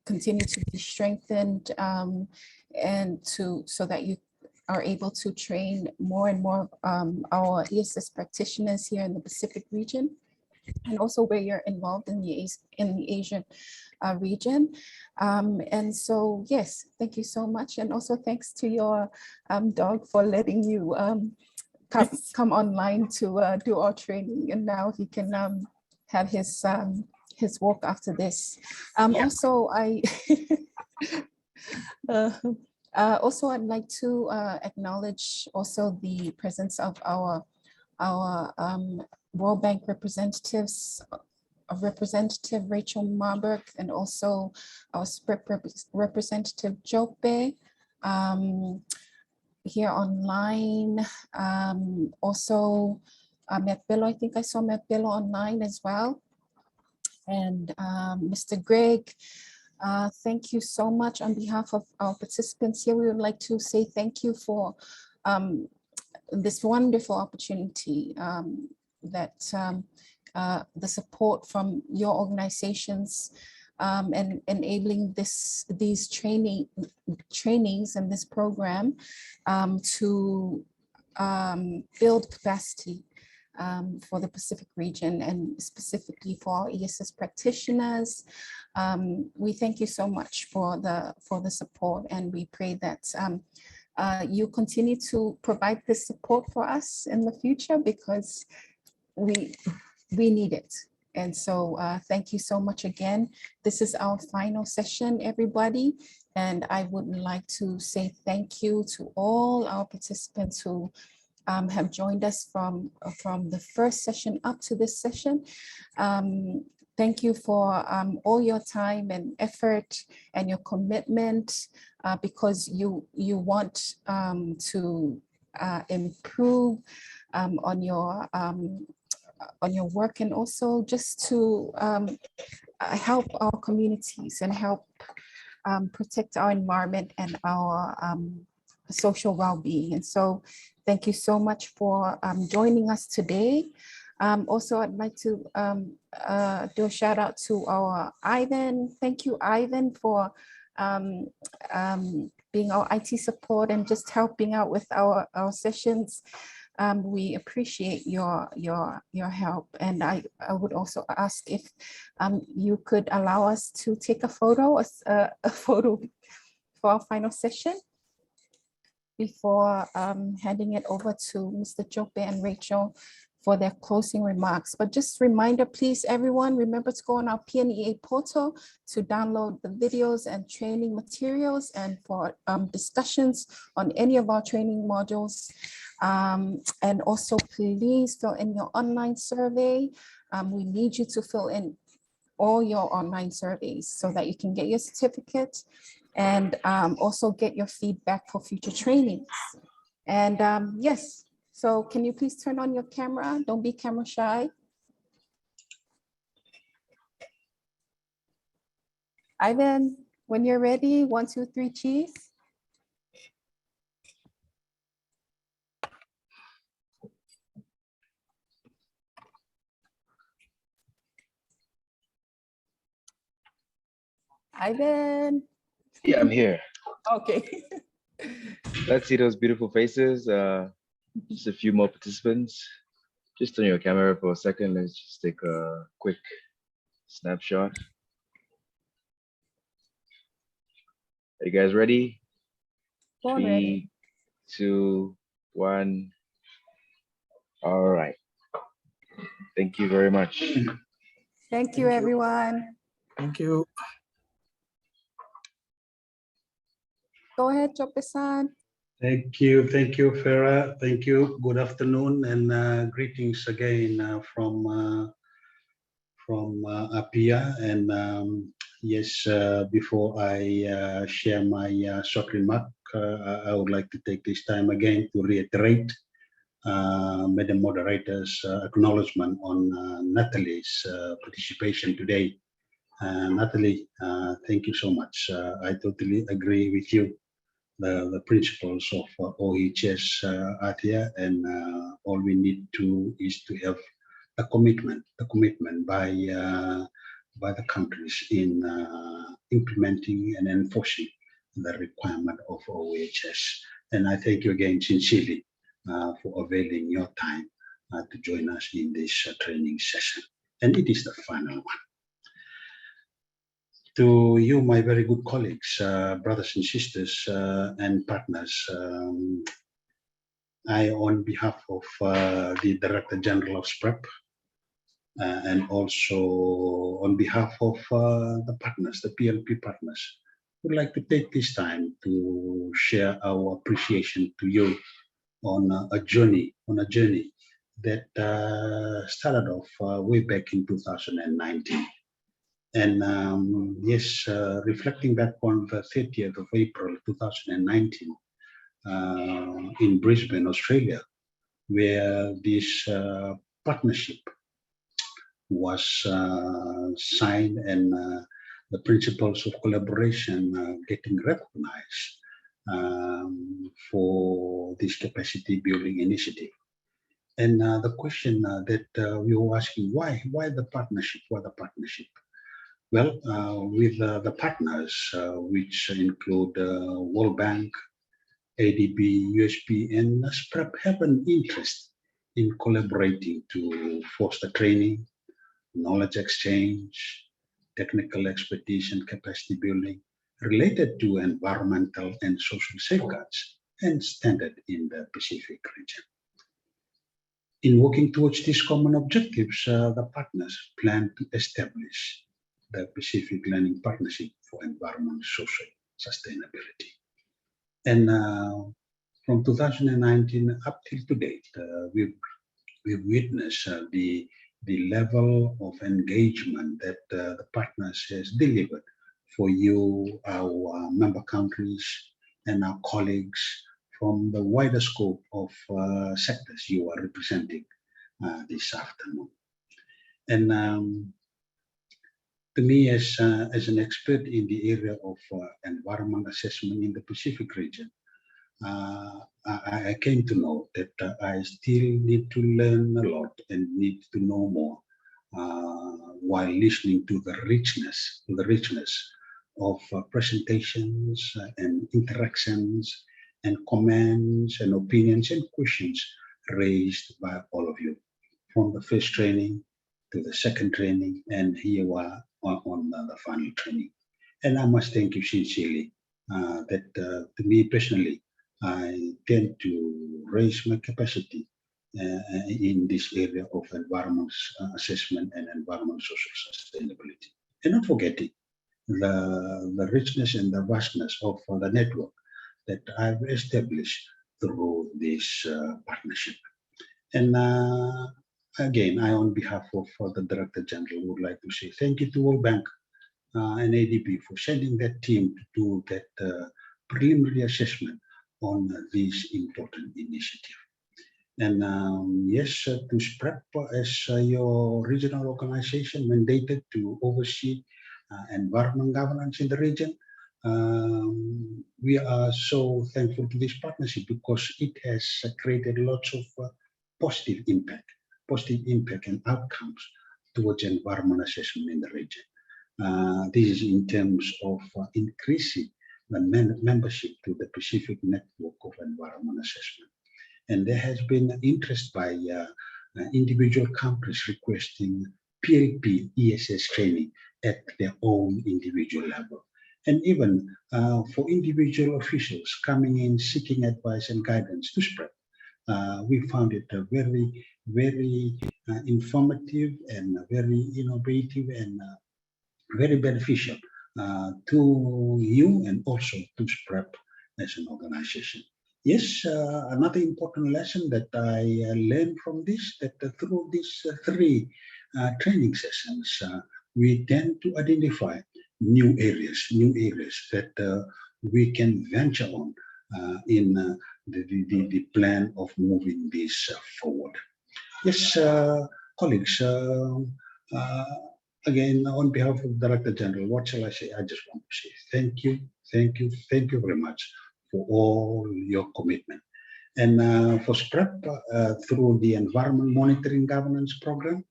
continue to be strengthened and so that you are able to train more and more our ESS practitioners here in the Pacific region, and also where you're involved in the Asian region. And so, yes, thank you so much. And also thanks to your dog for letting you come online to do our training. And now he can have his walk after this. Also, also, I'd like to acknowledge also the presence of our World Bank representatives, Representative Rachel Marburg, and also our SPRIP representative Jope here online. Also, Metbelo, I think I saw Metbelo online as well. And Mr. Greg, thank you so much on behalf of our participants here. We would like to say thank you for this wonderful opportunity that the support from your organizations and enabling these trainings and this program to build capacity for the Pacific region, and specifically for our ESS practitioners. We thank you so much for the support, and we pray that you continue to provide this support for us in the future, because we need it. And so thank you so much again. This is our final session, everybody. And I would like to say thank you to all our participants who have joined us from the first session up to this session. Thank you for all your time and effort and your commitment, because you want to improve on your on your work, and also just to help our communities and help protect our environment and our social well-being. And so thank you so much for joining us today. Also, I'd like to do a shout out to our Ivan. Thank you, Ivan, for being our IT support and just helping out with our sessions. We appreciate your help. And I would also ask if you could allow us to take a photo for our final session before handing it over to Mr. Jope and Rachel for their closing remarks. But just reminder, please, everyone, remember to go on our PNEA portal to download the videos and training materials, and for discussions on any of our training modules. And also, please fill in your online survey. We need you to fill in all your online surveys so that you can get your certificate, and also get your feedback for future trainings. And yes, so can you please turn on your camera? Don't be camera shy. Ivan, when you're ready, 1, 2, 3, cheese. Ivan. Yeah, I'm here. Okay. Let's see those beautiful faces. Just a few more participants. Just turn your camera for a second. Let's just take a quick snapshot. Are you guys ready? Born ready. 3, 2, 1. All right. Thank you very much. Thank you, everyone. Thank you. Go ahead, Chope-san. Thank you, Farah. Thank you. Good afternoon, and greetings again from Apia. And yes, before I share my short remark, I would like to take this time again to reiterate Madam Moderator's acknowledgement on Natalie's participation today. Natalie, thank you so much. I totally agree with you. The principles of OHS are here, and all we need to is to have a commitment by the countries in implementing and enforcing the requirement of OHS. And I thank you again sincerely for availing your time to join us in this training session. And it is the final one. To you, my very good colleagues, brothers and sisters, and partners, I, on behalf of the Director General of SPREP, and also on behalf of the partners, the PLP partners, would like to take this time to share our appreciation to you on a journey that started off way back in 2019. And yes, reflecting back on the 30th of April 2019 in Brisbane, Australia, where this partnership was signed, and the principles of collaboration getting recognized for this capacity building initiative. And the question that we were asking, why the partnership? Why the partnership? Well, with the partners, which include World Bank, ADB, USP, and SPREP, have an interest in collaborating to foster training, knowledge exchange, technical expertise, and capacity building related to environmental and social safeguards and standard in the Pacific region. In working towards these common objectives, the partners plan to establish the Pacific Learning Partnership for Environment and Social Sustainability. And from 2019 up till to date, we've witnessed the level of engagement that the partners has delivered for you, our member countries, and our colleagues from the wider scope of sectors you are representing this afternoon. And to me, as an expert in the area of environment assessment in the Pacific region, I came to know that I still need to learn a lot and need to know more while listening to the richness of presentations and interactions and comments and opinions and questions raised by all of you, from the first training to the second training, and here we are on the final training. And I must thank you sincerely that to me personally, I tend to raise my capacity in this area of environment assessment and environmental social sustainability. And not forgetting the richness and the vastness of the network that I've established through this partnership. And again, I, on behalf of the Director General, would like to say thank you to World Bank and ADB for sending that team to do that preliminary assessment on this important initiative. And yes, to SPREP as your regional organization mandated to oversee environment governance in the region, we are so thankful to this partnership because it has created lots of positive impact and outcomes towards environment assessment in the region. This is in terms of increasing the membership to the Pacific Network of Environment Assessment. And there has been interest by individual countries requesting PLP-ESS training at their own individual level. And even for individual officials coming in seeking advice and guidance to SPREP, we found it very, very informative and very innovative and very beneficial to you and also to SPREP as an organization. Yes, another important lesson that I learned from this, that through these three training sessions, we tend to identify new areas that we can venture on in the plan of moving this forward. Yes, colleagues, again, on behalf of the Director General, what shall I say? I just want to say thank you very much for all your commitment. And for SPREP, through the Environment Monitoring Governance Program,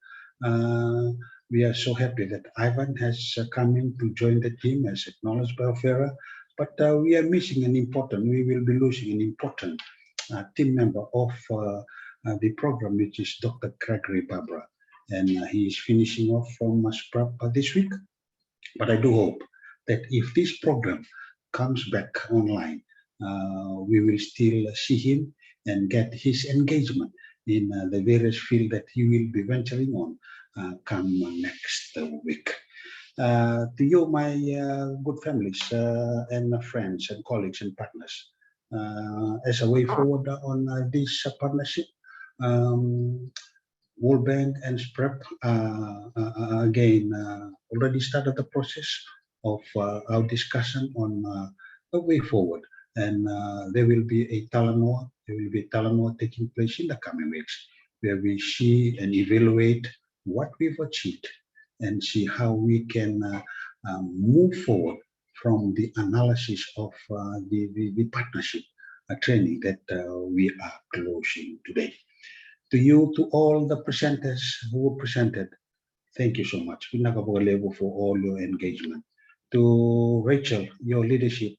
we are so happy that Ivan has come in to join the team as acknowledged by Ofera, but we are missing we will be losing an important team member of the program, which is Dr. Gregory Barbara. And he is finishing off from SPREP this week. But I do hope that if this program comes back online, we will still see him and get his engagement in the various fields that he will be venturing on come next week. To you, my good families and friends and colleagues and partners, as a way forward on this partnership, World Bank and SPREP again already started the process of our discussion on a way forward, and there will be a Talanoa. There will be a Talanoa taking place in the coming weeks, where we see and evaluate what we've achieved and see how we can move forward from the analysis of the partnership training that we are closing today. To you, to all the presenters who presented, thank you so much. For all your engagement. To Rachel, your leadership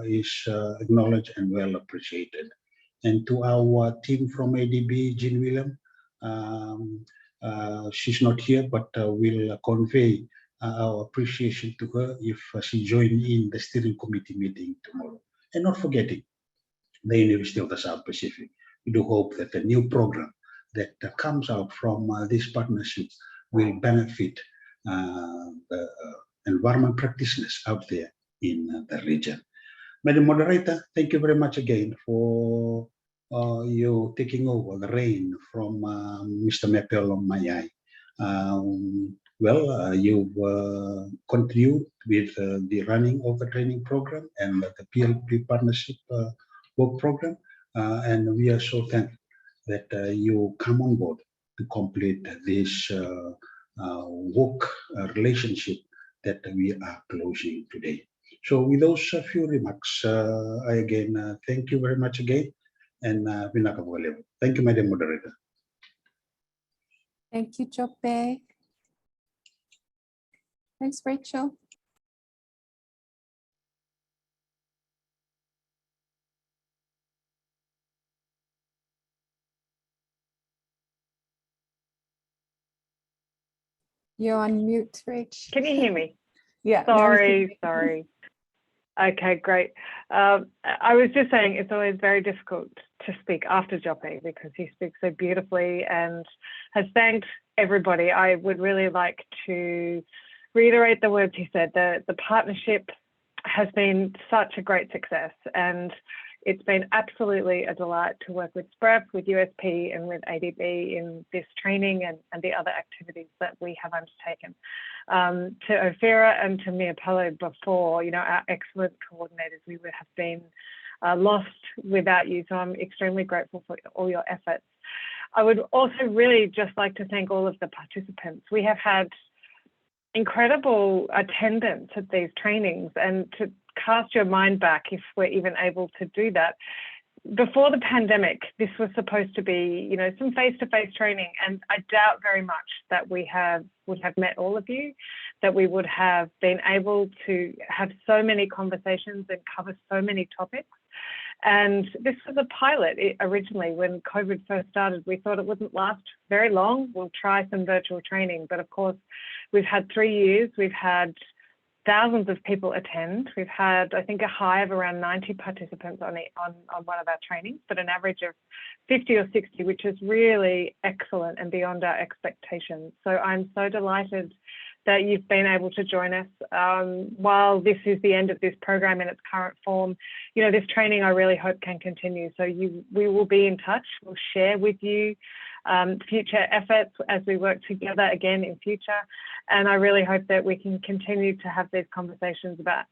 is acknowledged and well appreciated. And to our team from ADB, Jean William, she's not here, but we'll convey our appreciation to her if she joins in the steering committee meeting tomorrow. And not forgetting the University of the South Pacific. We do hope that the new program that comes out from this partnership will benefit the environment practitioners out there in the region. Madam Moderator, thank you very much again for you taking over the reign from Mr. Mepel on Mayai. You've continued with the running of the training program and the PLP partnership work program, and we are so thankful that you come on board to complete this work relationship that we are closing today. So with those few remarks, I again thank you very much again, and thank you, Madam Moderator. Thank you, Jope. Thanks, Rachel. You're on mute, Rach. Can you hear me? Yeah. now we can- Sorry. Okay, great. I was just saying it's always very difficult to speak after Jope because he speaks so beautifully and has thanked everybody. I would really like to reiterate the words he said. The partnership has been such a great success, and it's been absolutely a delight to work with SPREP, with USP and with ADB in this training and the other activities that we have undertaken. To Ophira and to Mia Palo before, our excellent coordinators, we would have been lost without you. So I'm extremely grateful for all your efforts. I would also really just like to thank all of the participants. We have had incredible attendance at these trainings, and to cast your mind back, if we're even able to do that, before the pandemic, this was supposed to be, some face-to-face training, and I doubt very much that we would have met all of you, that we would have been able to have so many conversations and cover so many topics. And this was a pilot originally. When COVID first started, we thought it wouldn't last very long. We'll try some virtual training, but of course, we've had 3 years. We've had thousands of people attend. We've had, I think, a high of around 90 participants on one of our trainings, but an average of 50 or 60, which is really excellent and beyond our expectations. So I'm so delighted that you've been able to join us. While this is the end of this program in its current form, this training I really hope can continue. So we will be in touch. We'll share with you future efforts as we work together again in future. And I really hope that we can continue to have these conversations about,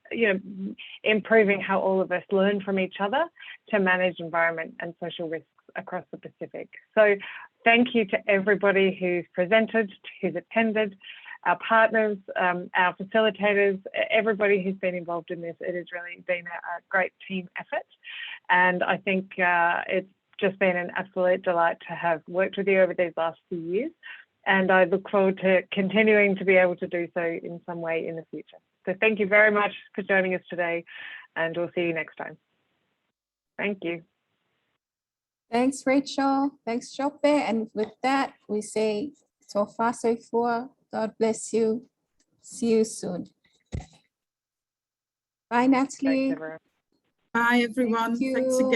improving how all of us learn from each other to manage environment and social risks across the Pacific. So thank you to everybody who's presented, who's attended, our partners, our facilitators, everybody who's been involved in this. It has really been a great team effort. And I think it's just been an absolute delight to have worked with you over these last few years. And I look forward to continuing to be able to do so in some way in the future. So thank you very much for joining us today, and we'll see you next time. Thank you. Thanks, Rachel. Thanks, Jope. And with that, we say so far, so far. God bless you. See you soon. Bye, Natalie. Thanks, everyone. Bye, everyone. Thank Thanks you. again.